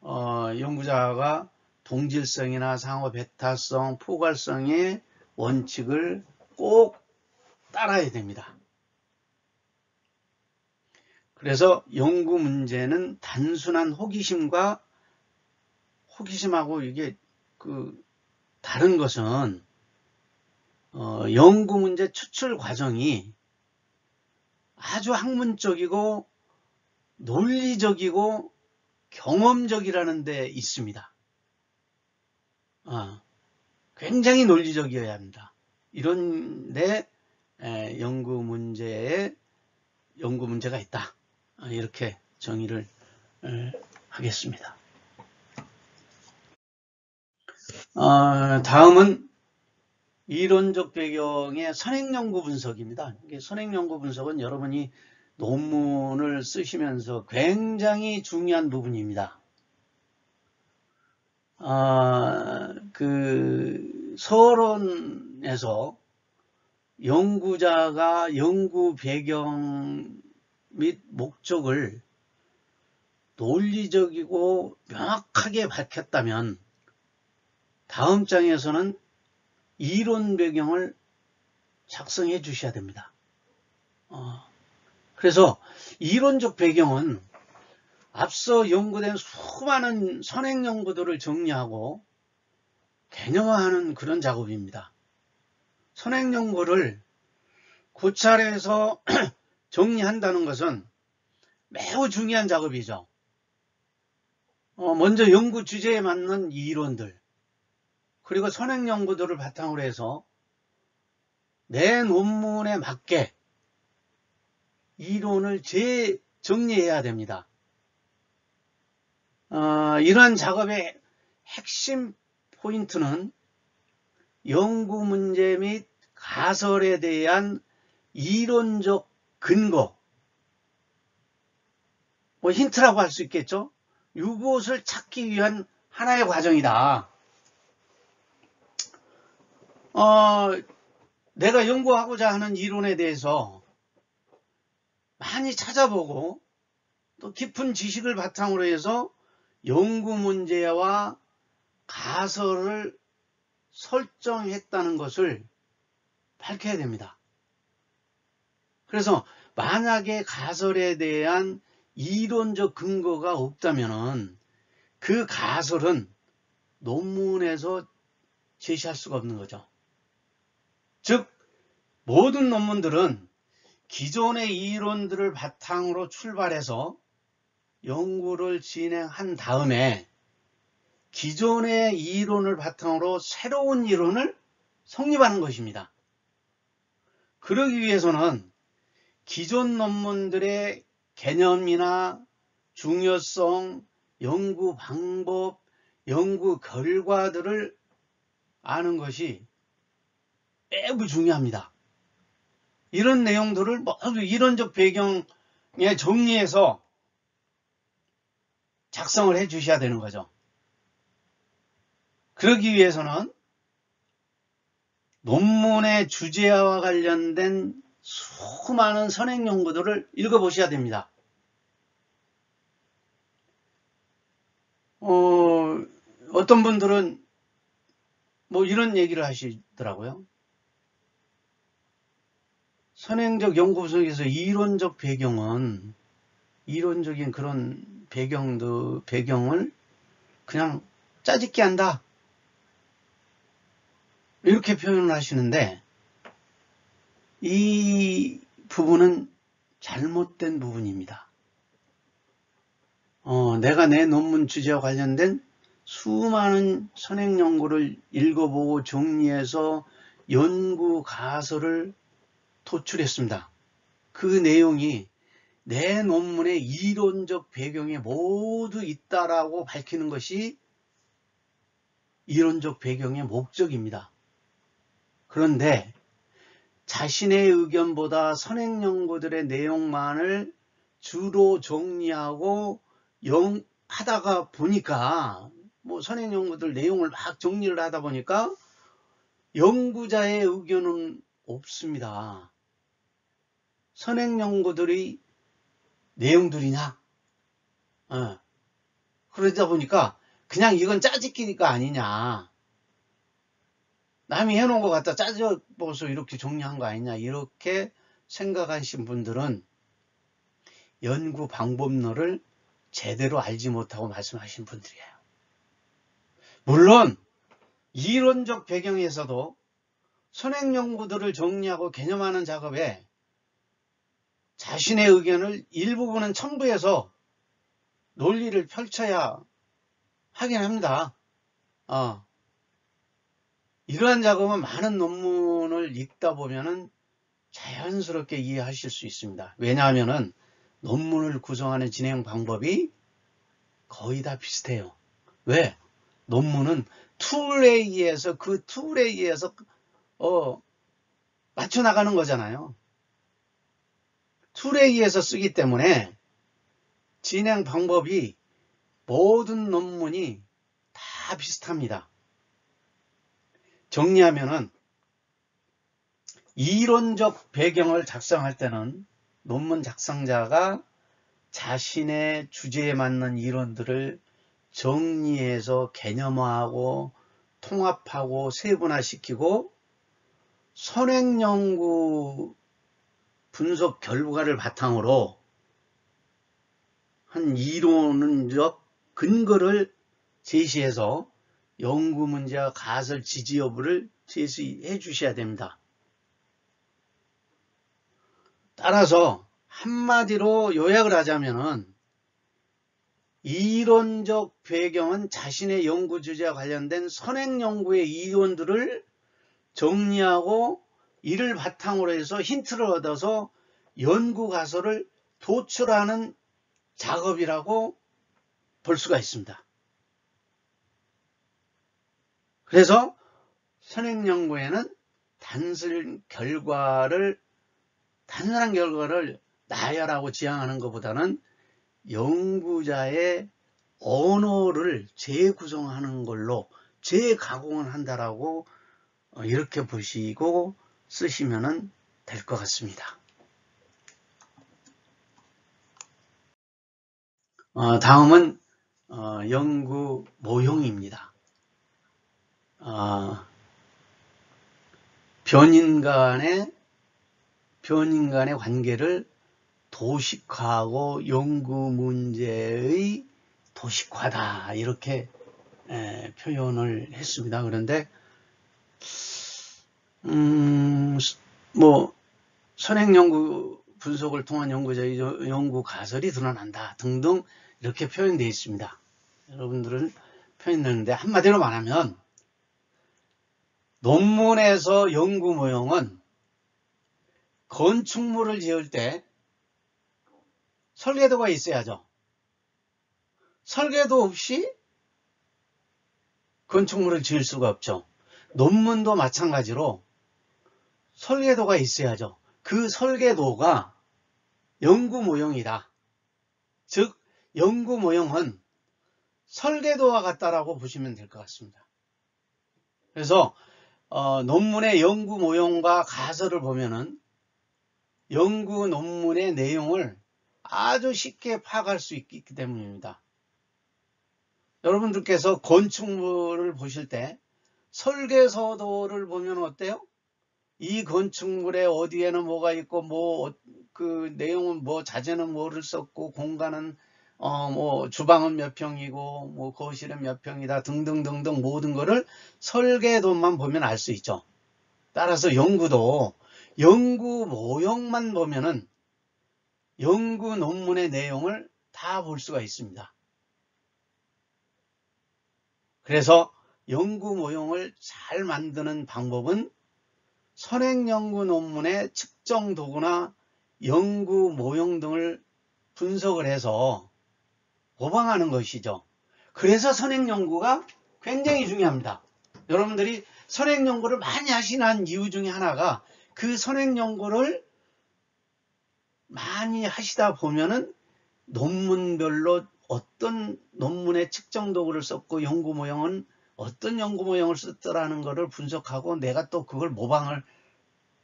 Speaker 1: 연구자가 동질성이나 상호 배타성, 포괄성의 원칙을 꼭 따라야 됩니다. 그래서 연구 문제는 단순한 호기심하고 이게 다른 것은 연구 문제 추출 과정이 아주 학문적이고 논리적이고 경험적이라는 데 있습니다. 굉장히 논리적이어야 합니다. 이런데 연구 문제가 있다, 이렇게 정의를 하겠습니다. 다음은 이론적 배경의 선행연구 분석입니다. 선행연구 분석은 여러분이 논문을 쓰시면서 굉장히 중요한 부분입니다. 그 서론에서 연구자가 연구 배경 및 목적을 논리적이고 명확하게 밝혔다면 다음 장에서는 이론 배경을 작성해 주셔야 됩니다. 그래서 이론적 배경은 앞서 연구된 수많은 선행 연구들을 정리하고 개념화하는 그런 작업입니다. 선행 연구를 고찰해서 정리한다는 것은 매우 중요한 작업이죠. 먼저 연구 주제에 맞는 이론들, 그리고 선행 연구들을 바탕으로 해서 내 논문에 맞게 이론을 재정리해야 됩니다. 이러한 작업의 핵심 포인트는 연구 문제 및 가설에 대한 이론적 근거, 힌트라고 할 수 있겠죠. 이것을 찾기 위한 하나의 과정이다. 내가 연구하고자 하는 이론에 대해서 많이 찾아보고 또 깊은 지식을 바탕으로 해서 연구 문제와 가설을 설정했다는 것을 밝혀야 됩니다. 그래서 만약에 가설에 대한 이론적 근거가 없다면 그 가설은 논문에서 제시할 수가 없는 거죠. 즉 모든 논문들은 기존의 이론들을 바탕으로 출발해서 연구를 진행한 다음에 기존의 이론을 바탕으로 새로운 이론을 성립하는 것입니다. 그러기 위해서는 기존 논문들의 개념이나 중요성, 연구 방법, 연구 결과들을 아는 것이 매우 중요합니다. 이런 내용들을 모두 이론적 배경에 정리해서 작성을 해 주셔야 되는 거죠. 그러기 위해서는 논문의 주제와 관련된 수많은 선행 연구들을 읽어보셔야 됩니다. 어떤 분들은 뭐 이런 얘기를 하시더라고요. 선행적 연구 속에서 이론적 배경은, 이론적인 그런 배경을 그냥 짜집기 한다, 이렇게 표현을 하시는데, 이 부분은 잘못된 부분입니다. 내가 내 논문 주제와 관련된 수많은 선행 연구를 읽어보고 정리해서 연구 가설을 도출했습니다. 그 내용이 내 논문의 이론적 배경에 모두 있다라고 밝히는 것이 이론적 배경의 목적입니다. 그런데 자신의 의견보다 선행 연구들의 내용만을 주로 정리하고 하다가 보니까, 뭐 선행 연구들 내용을 막 정리를 하다 보니까 연구자의 의견은 없습니다. 선행 연구들이 내용들이냐? 그러다 보니까 그냥 이건 짜집기가 아니냐, 남이 해놓은 것 갖다 짜져보서 이렇게 정리한 거 아니냐, 이렇게 생각하신 분들은 연구 방법론을 제대로 알지 못하고 말씀하신 분들이에요. 물론 이론적 배경에서도 선행 연구들을 정리하고 개념하는 작업에 자신의 의견을 일부분은 첨부해서 논리를 펼쳐야 하긴 합니다. 이러한 작업은 많은 논문을 읽다 보면은 자연스럽게 이해하실 수 있습니다. 왜냐하면은 논문을 구성하는 진행 방법이 거의 다 비슷해요. 왜? 논문은 툴에 의해서, 그 툴에 의해서 맞춰 나가는 거잖아요. 툴에 의해서 쓰기 때문에 진행 방법이 모든 논문이 다 비슷합니다. 정리하면은 이론적 배경을 작성할 때는 논문 작성자가 자신의 주제에 맞는 이론들을 정리해서 개념화하고 통합하고 세분화시키고 선행 연구 분석 결과를 바탕으로 한 이론적 근거를 제시해서 연구 문제와 가설 지지 여부를 제시해 주셔야 됩니다. 따라서 한마디로 요약을 하자면은 이론적 배경은 자신의 연구 주제와 관련된 선행 연구의 이론들을 정리하고 이를 바탕으로 해서 힌트를 얻어서 연구 가설을 도출하는 작업이라고 볼 수가 있습니다. 그래서 선행 연구에는 단순한 결과를 나열하고 지향하는 것보다는 연구자의 언어를 재구성하는 걸로 재가공을 한다라고 이렇게 보시고 쓰시면 될 것 같습니다. 다음은 연구 모형입니다. 변인 간의 관계를 도식화하고 연구 문제의 도식화다, 이렇게 표현을 했습니다. 그런데 뭐 선행 연구 분석을 통한 연구자의 연구 가설이 드러난다 등등 이렇게 표현되어 있습니다. 여러분들은 표현되는데, 한마디로 말하면 논문에서 연구 모형은 건축물을 지을 때 설계도가 있어야죠. 설계도 없이 건축물을 지을 수가 없죠. 논문도 마찬가지로 설계도가 있어야죠. 그 설계도가 연구 모형이다. 즉 연구 모형은 설계도와 같다라고 보시면 될 것 같습니다. 그래서 논문의 연구 모형과 가설을 보면은 연구 논문의 내용을 아주 쉽게 파악할 수 있기 때문입니다. 여러분들께서 건축물을 보실 때 설계서도를 보면 어때요? 이 건축물에 어디에는 뭐가 있고 그 내용은 자재는 뭐를 썼고 공간은 주방은 몇 평이고 거실은 몇 평이다 등등등등 모든 거를 설계도만 보면 알 수 있죠. 따라서 연구도 연구 모형만 보면은 연구 논문의 내용을 다 볼 수가 있습니다. 그래서 연구 모형을 잘 만드는 방법은 선행연구 논문의 측정 도구나 연구 모형 등을 분석을 해서 모방하는 것이죠. 그래서 선행연구가 굉장히 중요합니다. 여러분들이 선행연구를 많이 하시는 이유 중에 하나가 그 선행연구를 많이 하시다 보면은 논문별로 어떤 논문의 측정 도구를 썼고 연구 모형은 어떤 연구 모형을 썼더라는 것을 분석하고 내가 또 그걸 모방을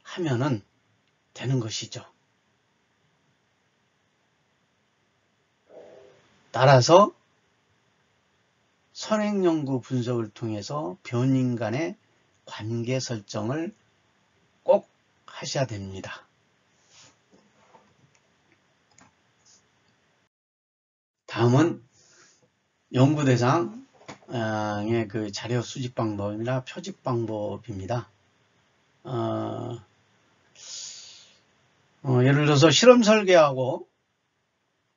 Speaker 1: 하면은 되는 것이죠. 따라서 선행연구 분석을 통해서 변인 간의 관계 설정을 꼭 하셔야 됩니다. 다음은 연구대상의 그 자료 수집 방법이나 표집 방법입니다. 예를 들어서 실험 설계하고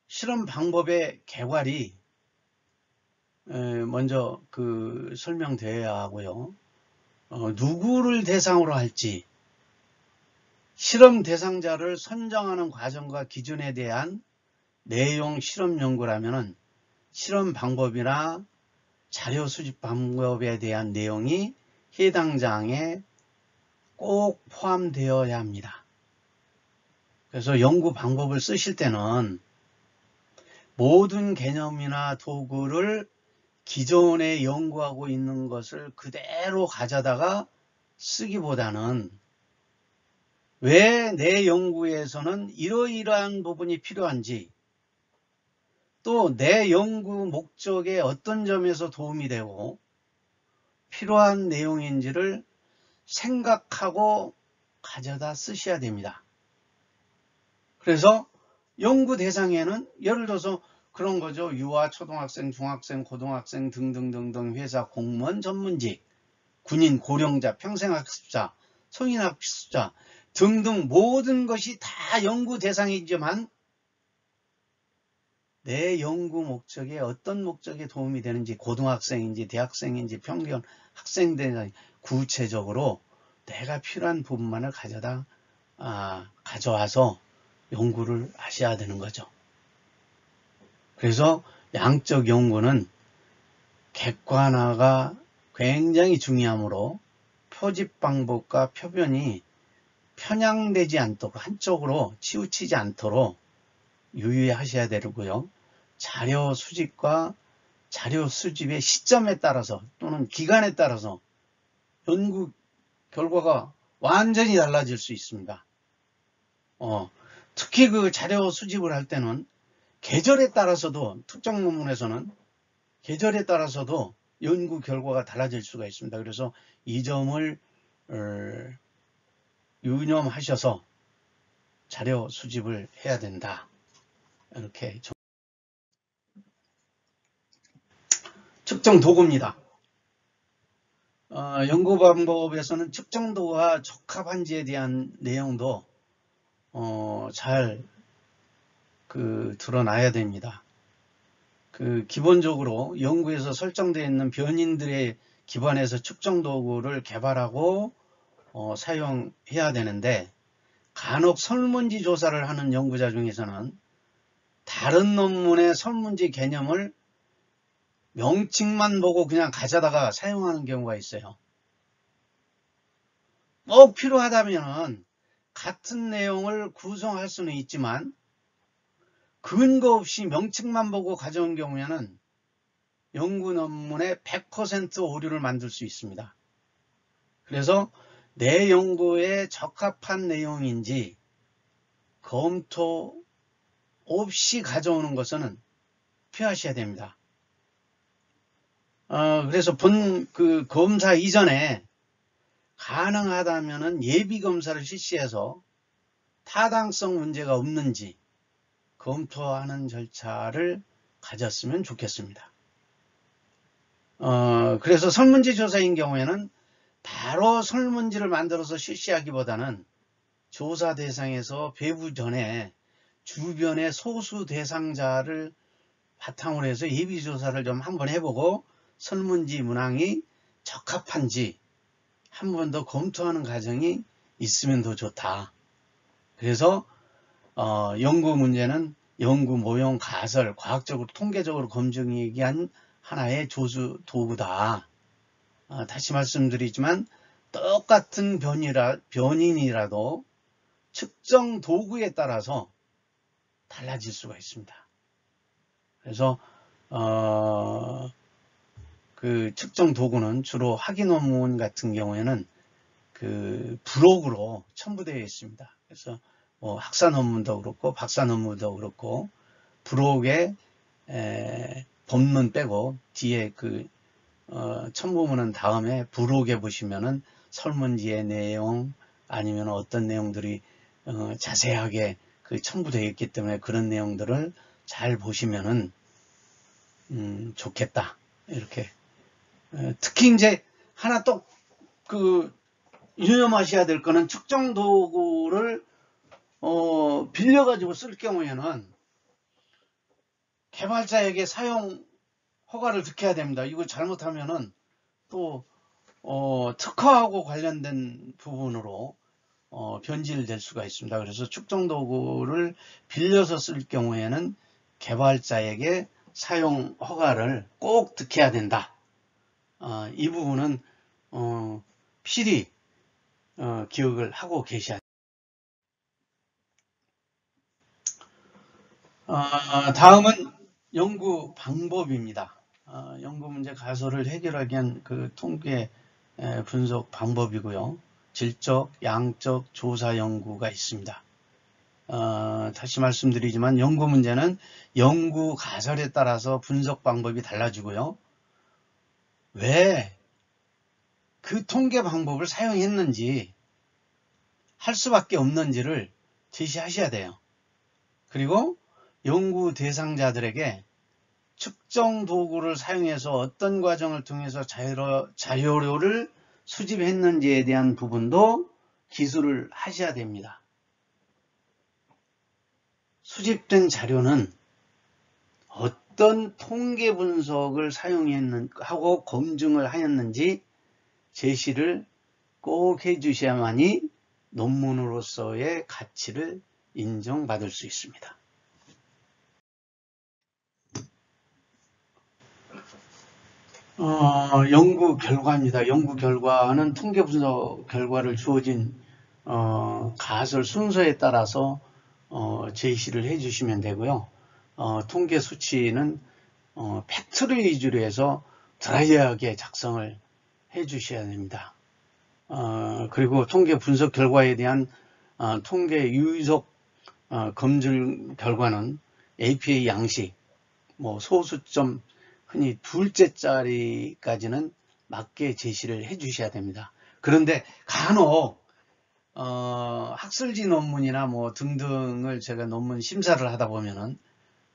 Speaker 1: 실험 방법의 개괄이 먼저 설명되어야 하고요. 누구를 대상으로 할지 실험 대상자를 선정하는 과정과 기준에 대한 내용 실험 연구라면은 실험 방법이나 자료 수집 방법에 대한 내용이 해당 장에 꼭 포함되어야 합니다. 그래서 연구 방법을 쓰실 때는 모든 개념이나 도구를 기존에 연구하고 있는 것을 그대로 가져다가 쓰기보다는 왜 내 연구에서는 이러이러한 부분이 필요한지 또 내 연구 목적에 어떤 점에서 도움이 되고 필요한 내용인지를 생각하고 가져다 쓰셔야 됩니다. 그래서 연구 대상에는 예를 들어서 그런 거죠. 유아, 초등학생, 중학생, 고등학생 등등등등 회사 공무원, 전문직, 군인, 고령자, 평생학습자, 성인학습자 등등 모든 것이 다 연구 대상이지만 내 연구 목적에 어떤 목적에 도움이 되는지 고등학생인지 대학생인지 평균 학생들이 구체적으로 내가 필요한 부분만을 가져와서 연구를 하셔야 되는 거죠. 그래서 양적 연구는 객관화가 굉장히 중요하므로 표집 방법과 표변이 편향되지 않도록 한쪽으로 치우치지 않도록 유의하셔야 되고요. 자료 수집과 자료 수집의 시점에 따라서 또는 기간에 따라서 연구 결과가 완전히 달라질 수 있습니다. 특히 그 자료 수집을 할 때는 계절에 따라서도 특정 논문에서는 계절에 따라서도 연구 결과가 달라질 수가 있습니다. 그래서 이 점을 유념하셔서 자료 수집을 해야 된다. 이렇게 측정 도구입니다. 연구 방법에서는 측정 도구가 적합한지에 대한 내용도 잘 드러나야 됩니다. 기본적으로 연구에서 설정되어 있는 변인들에 기반해서 측정 도구를 개발하고 사용해야 되는데 간혹 설문지 조사를 하는 연구자 중에서는 다른 논문의 설문지 개념을 명칭만 보고 그냥 가져다가 사용하는 경우가 있어요. 꼭 필요하다면 같은 내용을 구성할 수는 있지만 근거 없이 명칭만 보고 가져온 경우에는 연구 논문의 100% 오류를 만들 수 있습니다. 그래서 내 연구에 적합한 내용인지 검토 없이 가져오는 것은 피하셔야 됩니다. 그래서 그 검사 이전에 가능하다면 예비 검사를 실시해서 타당성 문제가 없는지 검토하는 절차를 가졌으면 좋겠습니다. 그래서 설문지 조사인 경우에는 바로 설문지를 만들어서 실시하기보다는 조사 대상에서 배부 전에 주변의 소수 대상자를 바탕으로 해서 예비조사를 좀 한번 해보고 설문지 문항이 적합한지 한 번 더 검토하는 과정이 있으면 더 좋다. 그래서 연구 문제는 연구 모형 가설, 과학적으로 통계적으로 검증이 위한 하나의 조수 도구다. 다시 말씀드리지만 똑같은 변인이라도 측정 도구에 따라서 달라질 수가 있습니다. 그래서 그 측정 도구는 주로 학위 논문 같은 경우에는 그 부록으로 첨부되어 있습니다. 그래서 뭐 학사 논문도 그렇고 박사 논문도 그렇고 부록에 본문 빼고 뒤에 그 첨부문은 다음에 부록에 보시면은 설문지의 내용 아니면 어떤 내용들이 자세하게 그 첨부되어 있기 때문에 그런 내용들을 잘 보시면은 좋겠다. 이렇게 특히 이제 하나 또 그 유념하셔야 될 거는 측정 도구를 빌려 가지고 쓸 경우에는 개발자에게 사용 허가를 득해야 됩니다. 이거 잘못하면은 또 특허하고 관련된 부분으로 변질될 수가 있습니다. 그래서 측정 도구를 빌려서 쓸 경우에는 개발자에게 사용 허가를 꼭 득해야 된다. 이 부분은 필히 기억을 하고 계셔야 됩니다. 다음은 연구 방법입니다. 연구 문제 가설을 해결하기 위한 그 통계 분석 방법이고요. 질적, 양적 조사 연구가 있습니다. 다시 말씀드리지만 연구 문제는 연구 가설에 따라서 분석 방법이 달라지고요. 왜 그 통계 방법을 사용했는지 할 수밖에 없는지를 제시하셔야 돼요. 그리고 연구 대상자들에게 측정 도구를 사용해서 어떤 과정을 통해서 자료를 수집했는지에 대한 부분도 기술을 하셔야 됩니다. 수집된 자료는 어떤 통계 분석을 하고 검증을 하였는지 제시를 꼭 해주셔야만이 논문으로서의 가치를 인정받을 수 있습니다. 연구 결과입니다. 연구 결과는 통계 분석 결과를 주어진 가설 순서에 따라서 제시를 해주시면 되고요. 통계 수치는 팩트를 위주로 해서 드라이하게 작성을 해주셔야 됩니다. 그리고 통계 분석 결과에 대한 통계 유의적 검증 결과는 APA 양식, 뭐 소수점 흔히 둘째 자리까지는 맞게 제시를 해 주셔야 됩니다. 그런데 간혹 학술지 논문이나 뭐 등등을 제가 논문 심사를 하다 보면은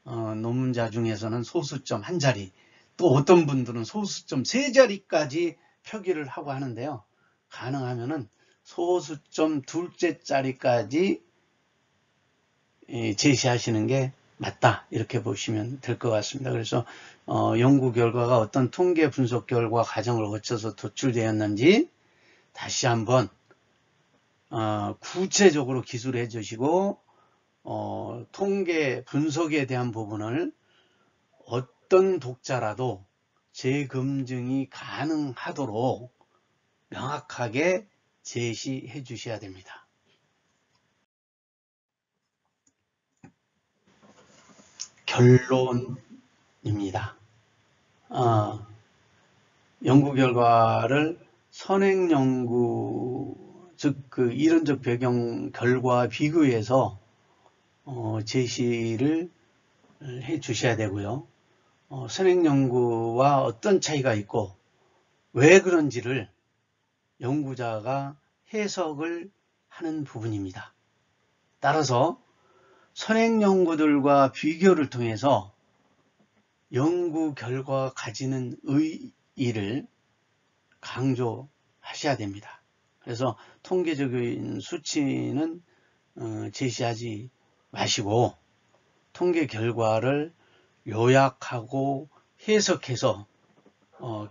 Speaker 1: 논문자 중에서는 소수점 한 자리, 또 어떤 분들은 소수점 세 자리까지 표기를 하고 하는데요. 가능하면은 소수점 둘째 자리까지 제시하시는 게 맞다, 이렇게 보시면 될 것 같습니다. 그래서 연구 결과가 어떤 통계 분석 결과 과정을 거쳐서 도출되었는지 다시 한번 구체적으로 기술해 주시고 통계 분석에 대한 부분을 어떤 독자라도 재검증이 가능하도록 명확하게 제시해 주셔야 됩니다. 결론입니다. 연구 결과를 선행연구, 즉 그 이론적 배경 결과와 비교해서 제시를 해 주셔야 되고요. 선행연구와 어떤 차이가 있고 왜 그런지를 연구자가 해석을 하는 부분입니다. 따라서 선행연구들과 비교를 통해서 연구 결과가 가지는 의의를 강조하셔야 됩니다. 그래서 통계적인 수치는 제시하지 마시고 통계 결과를 요약하고 해석해서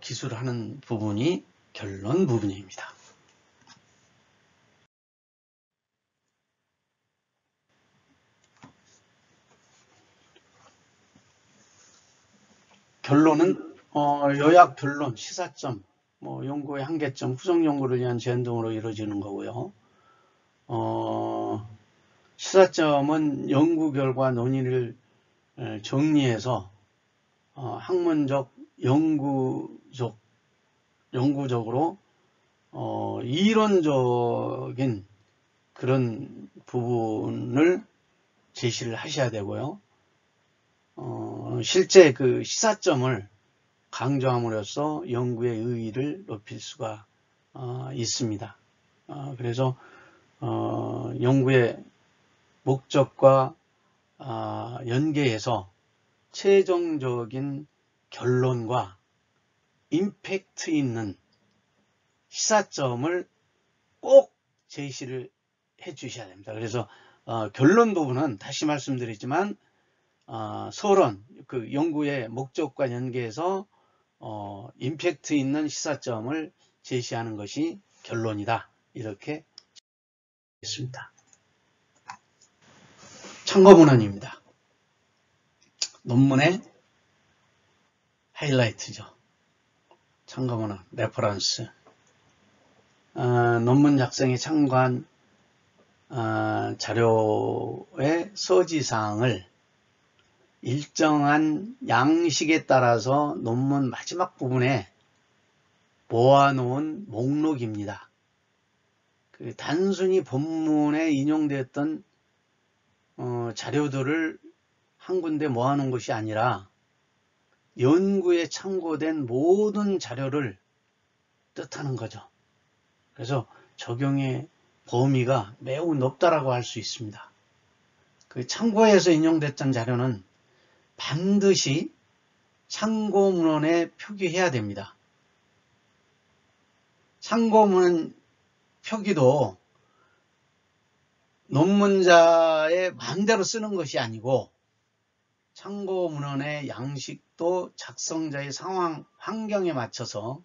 Speaker 1: 기술하는 부분이 결론 부분입니다. 결론은 요약, 결론, 시사점, 연구의 한계점, 후속 연구를 위한 제안 등으로 이루어지는 거고요. 시사점은 연구 결과 논의를 정리해서 학문적, 연구적으로 이론적인 그런 부분을 제시를 하셔야 되고요. 실제 그 시사점을 강조함으로써 연구의 의의를 높일 수가 있습니다. 그래서 연구의 목적과 연계해서 최종적인 결론과 임팩트 있는 시사점을 꼭 제시를 해 주셔야 됩니다. 그래서 결론 부분은 다시 말씀드리지만 서론, 그 연구의 목적과 연계해서 임팩트 있는 시사점을 제시하는 것이 결론이다. 이렇게 했습니다. 참고문헌입니다. 논문의 하이라이트죠. 참고문헌, 레퍼런스. 논문 작성에 참고한 자료의 서지사항을 일정한 양식에 따라서 논문 마지막 부분에 모아놓은 목록입니다. 단순히 본문에 인용되었던 자료들을 한 군데 모아놓은 것이 아니라 연구에 참고된 모든 자료를 뜻하는 거죠. 그래서 적용의 범위가 매우 높다라고 할 수 있습니다. 그 참고에서 인용됐던 자료는 반드시 참고문헌에 표기해야 됩니다. 참고문헌 표기도 논문자의 마음대로 쓰는 것이 아니고 참고문헌의 양식도 작성자의 상황, 환경에 맞춰서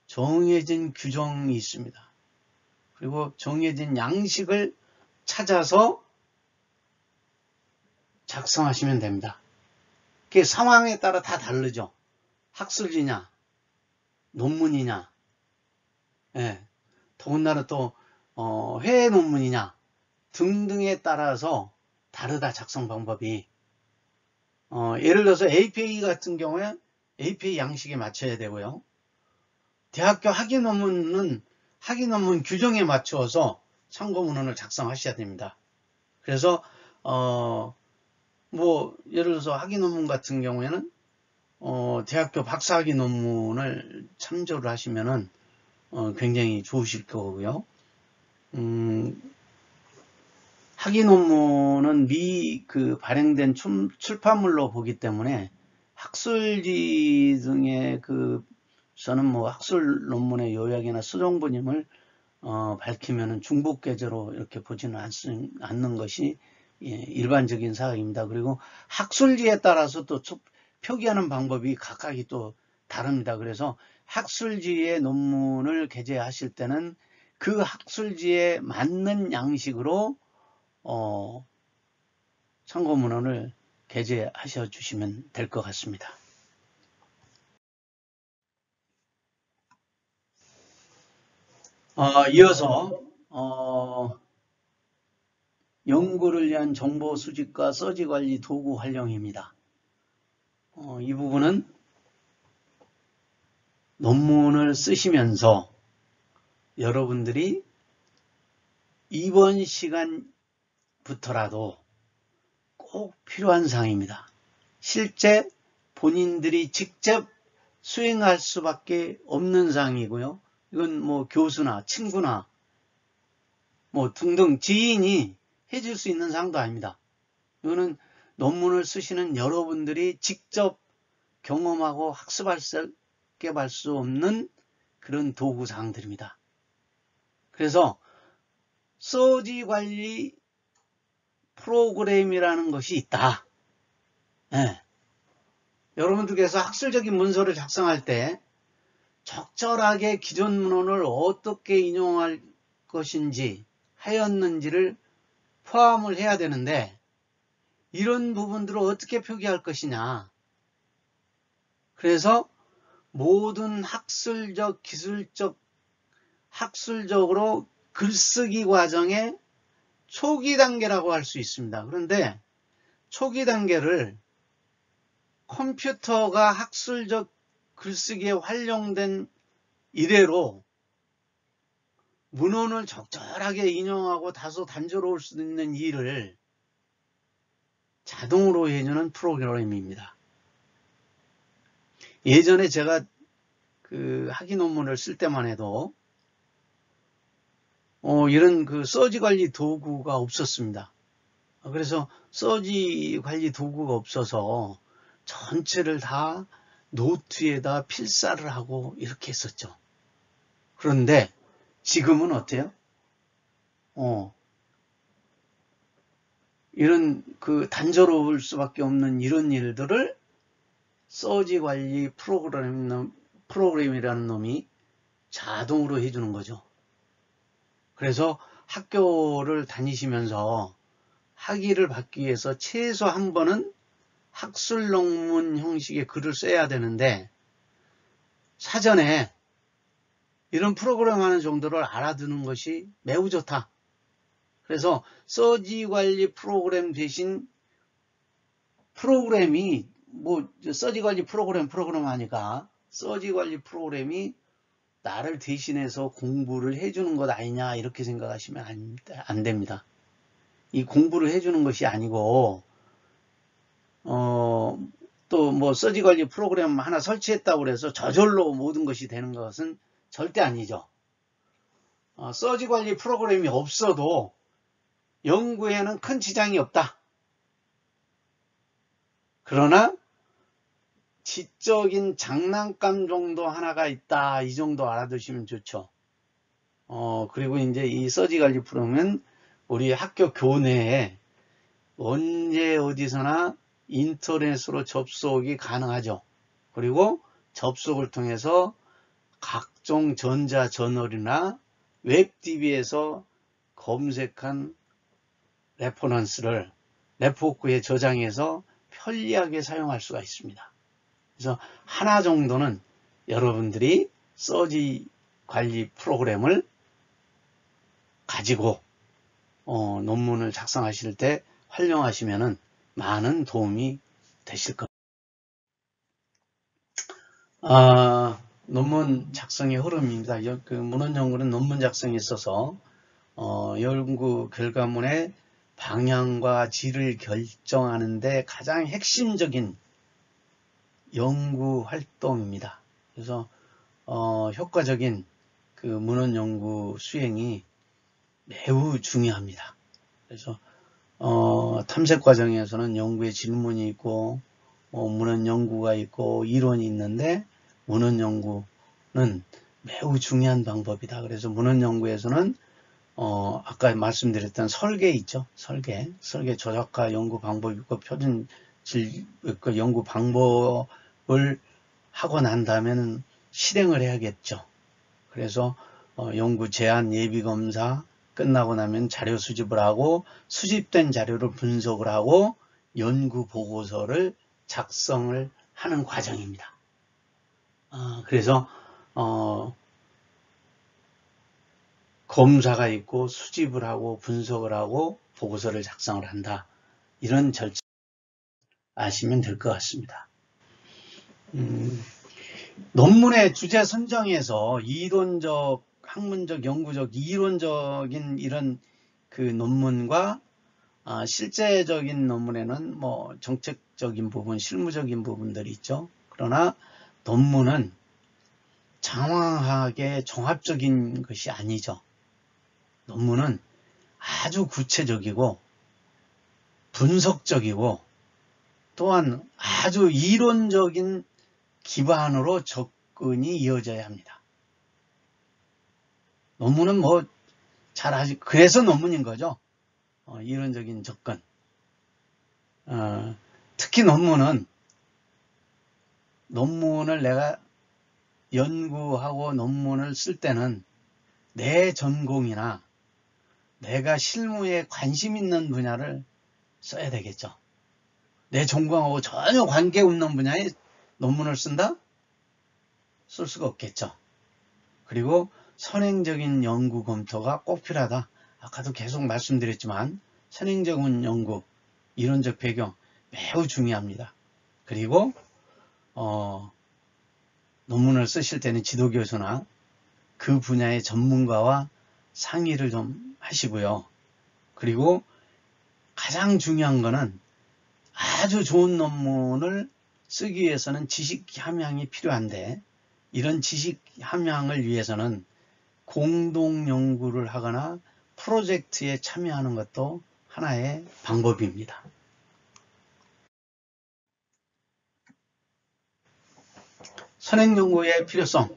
Speaker 1: 정해진 규정이 있습니다. 그리고 정해진 양식을 찾아서 작성하시면 됩니다. 그게 상황에 따라 다 다르죠. 학술지냐, 논문이냐, 더군다나 또 회의 논문이냐 등등에 따라서 다르다, 작성 방법이. 예를 들어서 APA 같은 경우에 APA 양식에 맞춰야 되고요. 대학교 학위 논문은 학위 논문 규정에 맞추어서 참고문헌을 작성하셔야 됩니다. 그래서 예를 들어서 학위 논문 같은 경우에는 대학교 박사학위 논문을 참조를 하시면은 굉장히 좋으실 거고요. 학위 논문은 발행된 출판물로 보기 때문에 학술지 등의 저는 학술 논문의 요약이나 수정본임을 밝히면은 중복계제로 이렇게 보지는 않는 것이 일반적인 사항입니다. 그리고 학술지에 따라서 또 표기하는 방법이 각각이 또 다릅니다. 그래서 학술지의 논문을 게재하실 때는 그 학술지에 맞는 양식으로 참고문헌을 게재하셔 주시면 될 것 같습니다. 이어서 연구를 위한 정보 수집과 서지 관리 도구 활용입니다. 이 부분은 논문을 쓰시면서 여러분들이 이번 시간부터라도 꼭 필요한 사항입니다. 실제 본인들이 직접 수행할 수밖에 없는 사항이고요. 이건 뭐 교수나 친구나 뭐 등등 지인이 해줄 수 있는 사항도 아닙니다. 이거는 논문을 쓰시는 여러분들이 직접 경험하고 학습할 수 없는 그런 도구 사항들입니다. 그래서 서지 관리 프로그램이라는 것이 있다. 네. 여러분들께서 학술적인 문서를 작성할 때 적절하게 기존 문헌을 어떻게 인용할 것인지 하였는지를 포함을 해야 되는데 이런 부분들을 어떻게 표기할 것이냐. 그래서 모든 학술적, 기술적, 학술적으로 글쓰기 과정의 초기 단계라고 할 수 있습니다. 그런데 초기 단계를 컴퓨터가 학술적 글쓰기에 활용된 이래로 문헌을 적절하게 인용하고 다소 단조로울 수 있는 일을 자동으로 해주는 프로그램입니다. 예전에 제가 그 학위 논문을 쓸 때만 해도 이런 그 서지 관리 도구가 없었습니다. 그래서 서지 관리 도구가 없어서 전체를 다 노트에다 필사를 하고 이렇게 했었죠. 그런데 지금은 어때요? 이런 그 단조로울 수밖에 없는 이런 일들을 서지 관리 프로그램이라는 놈이 자동으로 해주는 거죠. 그래서 학교를 다니시면서 학위를 받기 위해서 최소 한 번은 학술 논문 형식의 글을 써야 되는데 사전에 이런 프로그램 하는 정도를 알아두는 것이 매우 좋다. 그래서 서지 관리 프로그램 대신 프로그램이 뭐 서지 관리 프로그램 하니까 서지 관리 프로그램이 나를 대신해서 공부를 해주는 것 아니냐 이렇게 생각하시면 안 됩니다. 이 공부를 해주는 것이 아니고 또 뭐 서지 관리 프로그램 하나 설치했다고 해서 저절로 모든 것이 되는 것은 절대 아니죠. 서지 관리 프로그램이 없어도 연구에는 큰 지장이 없다. 그러나 지적인 장난감 정도 하나가 있다. 이 정도 알아두시면 좋죠. 그리고 이제 이 서지 관리 프로그램은 우리 학교 교내에 언제 어디서나 인터넷으로 접속이 가능하죠. 그리고 접속을 통해서 각종 전자저널이나 웹DB에서 검색한 레퍼런스를 네트워크에 저장해서 편리하게 사용할 수가 있습니다. 그래서 하나 정도는 여러분들이 서지 관리 프로그램을 가지고 논문을 작성하실 때 활용하시면 많은 도움이 되실 겁니다. 논문 작성의 흐름입니다. 그 문헌 연구는 논문 작성에 있어서 연구 결과물의 방향과 질을 결정하는 데 가장 핵심적인 연구 활동입니다. 그래서 효과적인 그 문헌 연구 수행이 매우 중요합니다. 그래서 탐색 과정에서는 연구의 질문이 있고 문헌 연구가 있고 이론이 있는데 문헌 연구는 매우 중요한 방법이다. 그래서 문헌 연구에서는 아까 말씀드렸던 설계 있죠. 설계 조작과 연구 방법이 있고 표준 연구 방법을 하고 난 다음에는 실행을 해야겠죠. 그래서 연구 제안 예비 검사 끝나고 나면 자료 수집을 하고 수집된 자료를 분석을 하고 연구 보고서를 작성을 하는 과정입니다. 그래서 검사가 있고 수집을 하고 분석을 하고 보고서를 작성을 한다. 이런 절차 아시면 될 것 같습니다. 논문의 주제 선정에서 이론적, 학문적, 연구적, 이론적인 이런 그 논문과 실제적인 논문에는 뭐 정책적인 부분, 실무적인 부분들이 있죠. 그러나 논문은 장황하게 종합적인 것이 아니죠. 논문은 아주 구체적이고 분석적이고 또한 아주 이론적인 기반으로 접근이 이어져야 합니다. 논문은 뭐 잘 아시, 그래서 논문인 거죠. 이론적인 접근. 특히 논문을 내가 연구하고 논문을 쓸 때는 내 전공이나 내가 실무에 관심 있는 분야를 써야 되겠죠. 내 전공하고 전혀 관계없는 분야에 논문을 쓴다? 쓸 수가 없겠죠. 그리고 선행적인 연구 검토가 꼭 필요하다. 아까도 계속 말씀드렸지만 선행적인 연구, 이론적 배경 매우 중요합니다. 그리고 논문을 쓰실 때는 지도교수나 그 분야의 전문가와 상의를 좀 하시고요. 그리고 가장 중요한 거는 아주 좋은 논문을 쓰기 위해서는 지식 함양이 필요한데 이런 지식 함양을 위해서는 공동 연구를 하거나 프로젝트에 참여하는 것도 하나의 방법입니다. 선행연구의 필요성.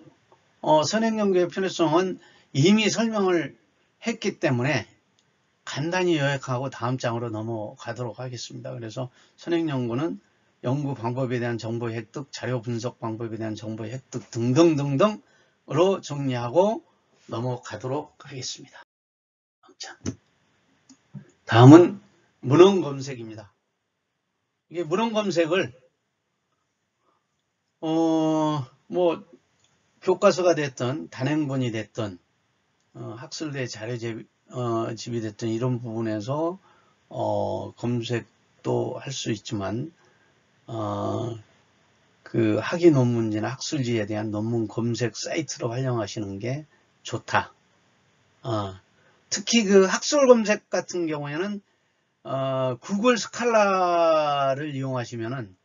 Speaker 1: 선행연구의 필요성은 이미 설명을 했기 때문에 간단히 요약하고 다음 장으로 넘어가도록 하겠습니다. 그래서 선행연구는 연구 방법에 대한 정보 획득, 자료 분석 방법에 대한 정보 획득 등등등등으로 정리하고 넘어가도록 하겠습니다. 다음은 문헌 검색입니다. 이게 문헌 검색을 뭐 교과서가 됐든 단행본이 됐든 학술대 자료집이 됐든 이런 부분에서 검색도 할 수 있지만 그 학위 논문지나 학술지에 대한 논문 검색 사이트로 활용하시는 게 좋다. 특히 그 학술 검색 같은 경우에는 구글 스칼라를 이용하시면은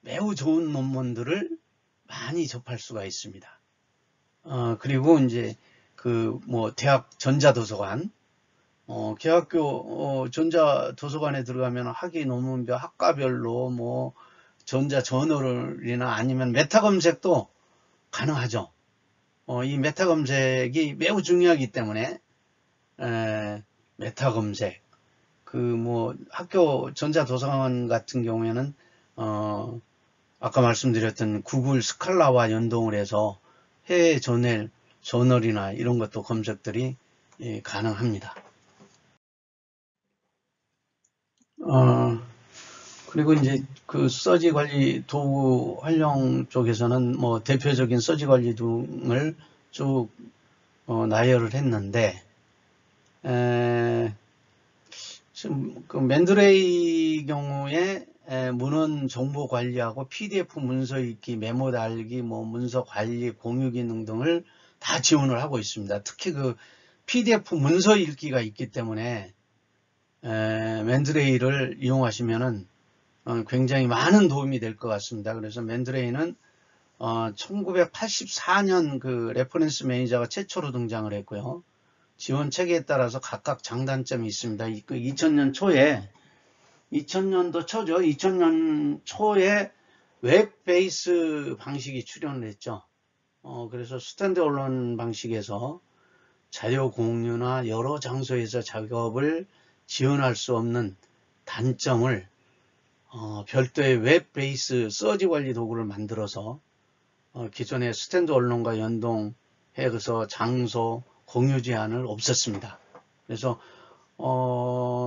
Speaker 1: 매우 좋은 논문들을 많이 접할 수가 있습니다. 그리고 이제 그 뭐 대학 전자도서관, 개학교 전자도서관에 들어가면 학위 논문별 학과별로 뭐 전자저널이나 아니면 메타 검색도 가능하죠. 이 메타 검색이 매우 중요하기 때문에 메타 검색, 그 뭐 학교 전자도서관 같은 경우에는 아까 말씀드렸던 구글 스칼라와 연동을 해서 해외 저널이나 이런 것도 검색들이 가능합니다. 그리고 이제 그 서지 관리 도구 활용 쪽에서는 뭐 대표적인 서지 관리 등을 쭉 나열을 했는데, 지금 그 맨드레이 경우에 문헌 정보 관리하고 PDF 문서 읽기, 메모 달기, 뭐 문서 관리, 공유 기능 등을 다 지원을 하고 있습니다. 특히 그 PDF 문서 읽기가 있기 때문에 맨드레이를 이용하시면은 굉장히 많은 도움이 될 것 같습니다. 그래서 맨드레이는 1984년 그 레퍼런스 매니저가 최초로 등장을 했고요. 지원 체계에 따라서 각각 장단점이 있습니다. 2000년 초에 2000년도 초죠. 2000년 초에 웹 베이스 방식이 출현을 했죠. 그래서 스탠드 언론 방식에서 자료 공유나 여러 장소에서 작업을 지원할 수 없는 단점을 별도의 웹 베이스 서지 관리 도구를 만들어서 기존의 스탠드 언론과 연동해서 해서 장소, 공유 제한을 없앴습니다. 그래서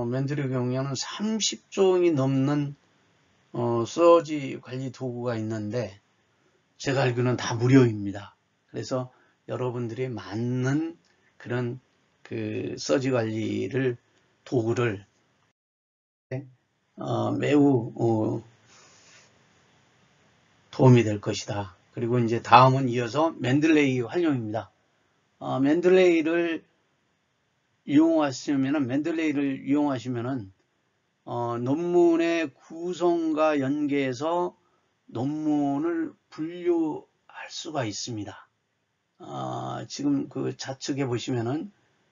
Speaker 1: 맨드레의 경우에는 30종이 넘는 서지 관리 도구가 있는데 제가 알기로는 다 무료입니다. 그래서 여러분들이 맞는 그런 그 서지 관리를 도구를 매우 도움이 될 것이다. 그리고 이제 다음은 이어서 맨들레이 활용입니다. 맨들레이를 이용하시면은 논문의 구성과 연계해서 논문을 분류할 수가 있습니다. 지금 그 좌측에 보시면은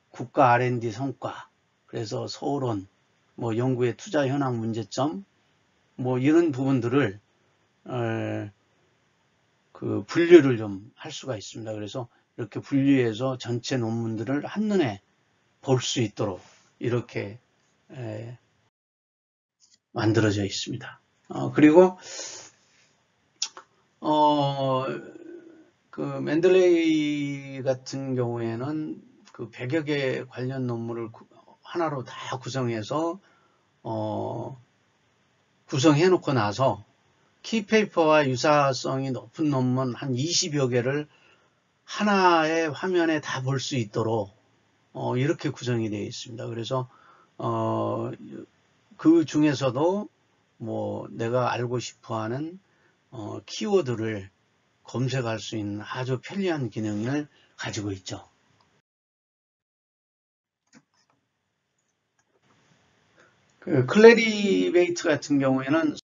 Speaker 1: 국가 R&D 성과, 그래서 서론, 뭐 연구의 투자 현황 문제점, 뭐 이런 부분들을 그 분류를 좀 할 수가 있습니다. 그래서 이렇게 분류해서 전체 논문들을 한눈에 볼 수 있도록 이렇게 만들어져 있습니다. 그리고 그 맨들레이 같은 경우에는 그 100여 개 관련 논문을 하나로 다 구성해서 구성해 놓고 나서 키페이퍼와 유사성이 높은 논문 한 20여 개를 하나의 화면에 다 볼 수 있도록 이렇게 구성이 되어 있습니다. 그래서 그 중에서도 뭐 내가 알고 싶어하는 키워드를 검색할 수 있는 아주 편리한 기능을 가지고 있죠. 그 클래리베이트 같은 경우에는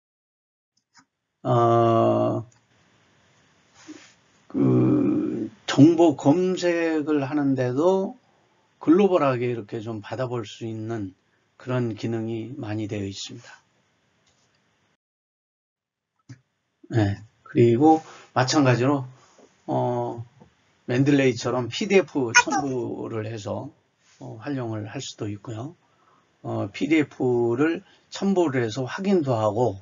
Speaker 1: 그 정보 검색을 하는데도 글로벌하게 이렇게 좀 받아볼 수 있는 그런 기능이 많이 되어 있습니다. 네. 그리고 마찬가지로 맨들레이처럼 PDF 첨부를 해서 활용을 할 수도 있고요. PDF를 첨부를 해서 확인도 하고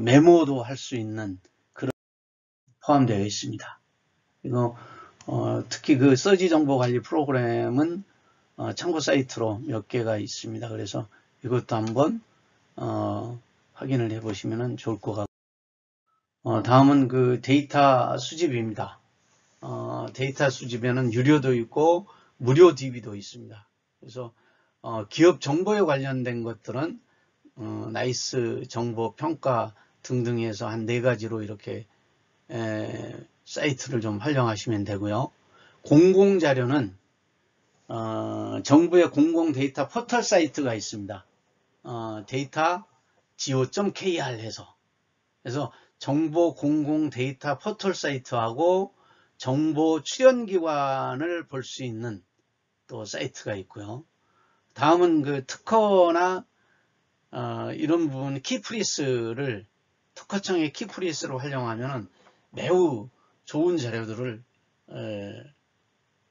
Speaker 1: 메모도 할 수 있는 그런 포함되어 있습니다. 그리고 특히 그 서지 정보 관리 프로그램은 참고 사이트로 몇 개가 있습니다. 그래서 이것도 한번 확인을 해 보시면 좋을 것 같고, 다음은 그 데이터 수집입니다. 데이터 수집에는 유료도 있고 무료 DB도 있습니다. 그래서 기업 정보에 관련된 것들은 나이스 정보 평가 등등 해서 한 4가지로 이렇게 사이트를 좀 활용하시면 되고요. 공공자료는 정부의 공공 데이터 포털 사이트가 있습니다. 데이터 go.kr 해서 그래서 정보 공공 데이터 포털 사이트하고 정보 출연기관을 볼 수 있는 또 사이트가 있고요. 다음은 그 특허나 이런 부분 키프리스를 특허청의 키프리스로 활용하면 매우 좋은 자료들을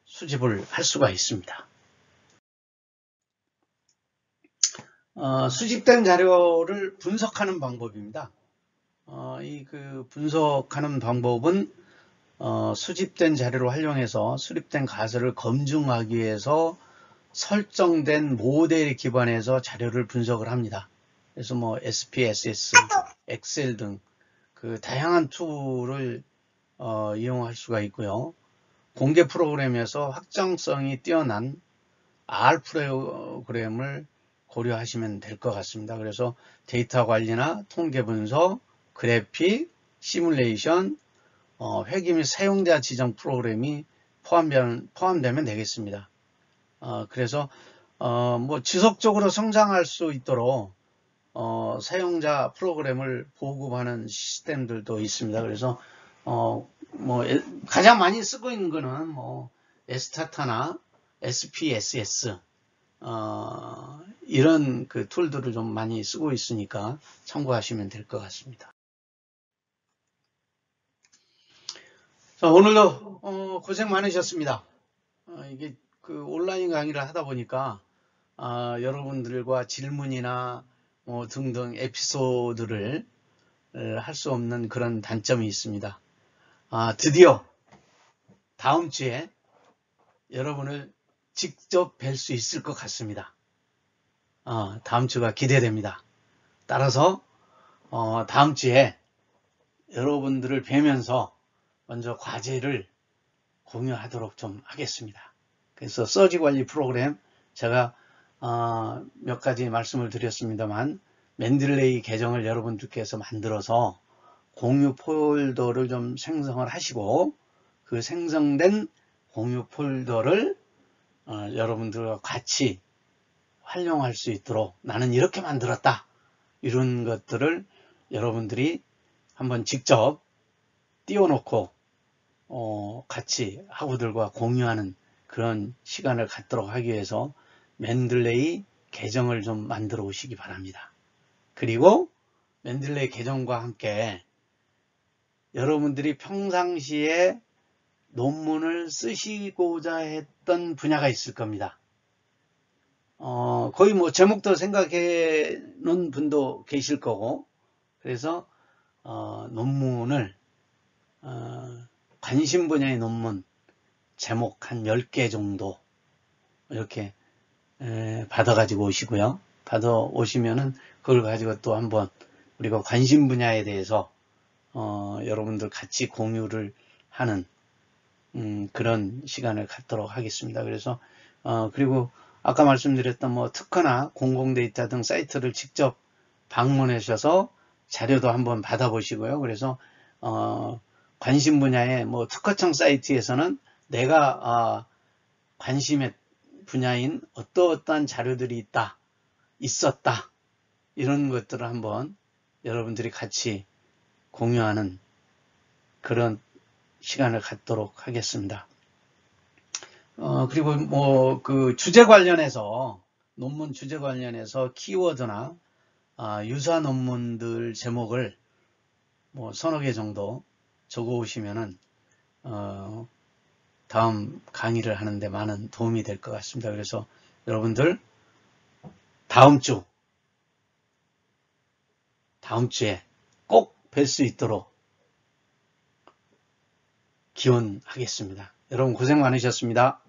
Speaker 1: 수집을 할 수가 있습니다. 수집된 자료를 분석하는 방법입니다. 이 그 분석하는 방법은 수집된 자료를 활용해서 수립된 가설을 검증하기 위해서 설정된 모델에 기반해서 자료를 분석을 합니다. 그래서 뭐 SPSS, 엑셀 등 그 다양한 툴을 이용할 수가 있고요. 공개 프로그램에서 확장성이 뛰어난 R 프로그램을 고려하시면 될 것 같습니다. 그래서 데이터 관리나 통계 분석, 그래픽, 시뮬레이션, 회계 및 사용자 지정 프로그램이 포함되면 되겠습니다. 그래서 뭐 지속적으로 성장할 수 있도록 사용자 프로그램을 보급하는 시스템들도 있습니다. 그래서 뭐 가장 많이 쓰고 있는 거는 뭐 에스타타나 SPSS 이런 그 툴들을 좀 많이 쓰고 있으니까 참고하시면 될 것 같습니다. 자, 오늘도 고생 많으셨습니다. 이게 그 온라인 강의를 하다 보니까 여러분들과 질문이나 뭐 등등 에피소드를 할 수 없는 그런 단점이 있습니다. 드디어 다음 주에 여러분을 직접 뵐 수 있을 것 같습니다. 다음 주가 기대됩니다. 따라서 다음 주에 여러분들을 뵈면서 먼저 과제를 공유하도록 좀 하겠습니다. 그래서 서지 관리 프로그램 제가 몇 가지 말씀을 드렸습니다만 맨들레이 계정을 여러분들께서 만들어서 공유 폴더를 좀 생성을 하시고 그 생성된 공유 폴더를 여러분들과 같이 활용할 수 있도록 나는 이렇게 만들었다. 이런 것들을 여러분들이 한번 직접 띄워놓고 같이 학우들과 공유하는 그런 시간을 갖도록 하기 위해서 맨들레이 계정을 좀 만들어 오시기 바랍니다. 그리고 맨들레이 계정과 함께 여러분들이 평상시에 논문을 쓰시고자 했던 분야가 있을 겁니다. 거의 뭐 제목도 생각해 놓은 분도 계실 거고, 그래서 논문을 관심 분야의 논문 제목 한 10개 정도 이렇게 받아 가지고 오시고요. 받아 오시면은 그걸 가지고 또 한번 우리가 관심 분야에 대해서 여러분들 같이 공유를 하는 그런 시간을 갖도록 하겠습니다. 그래서 그리고 아까 말씀드렸던 뭐 특허나 공공데이터 등 사이트를 직접 방문하셔서 자료도 한번 받아보시고요. 그래서 관심 분야의 뭐 특허청 사이트에서는 내가 관심의 분야인 어떠한 자료들이 있었다 이런 것들을 한번 여러분들이 같이 공유하는 그런 시간을 갖도록 하겠습니다. 그리고 뭐 그 주제 관련해서 논문 주제 관련해서 키워드나 유사 논문들 제목을 뭐 서너 개 정도 적어 오시면은 다음 강의를 하는데 많은 도움이 될 것 같습니다. 그래서 여러분들 다음 주에 꼭 뵐 수 있도록 기원하겠습니다. 여러분 고생 많으셨습니다.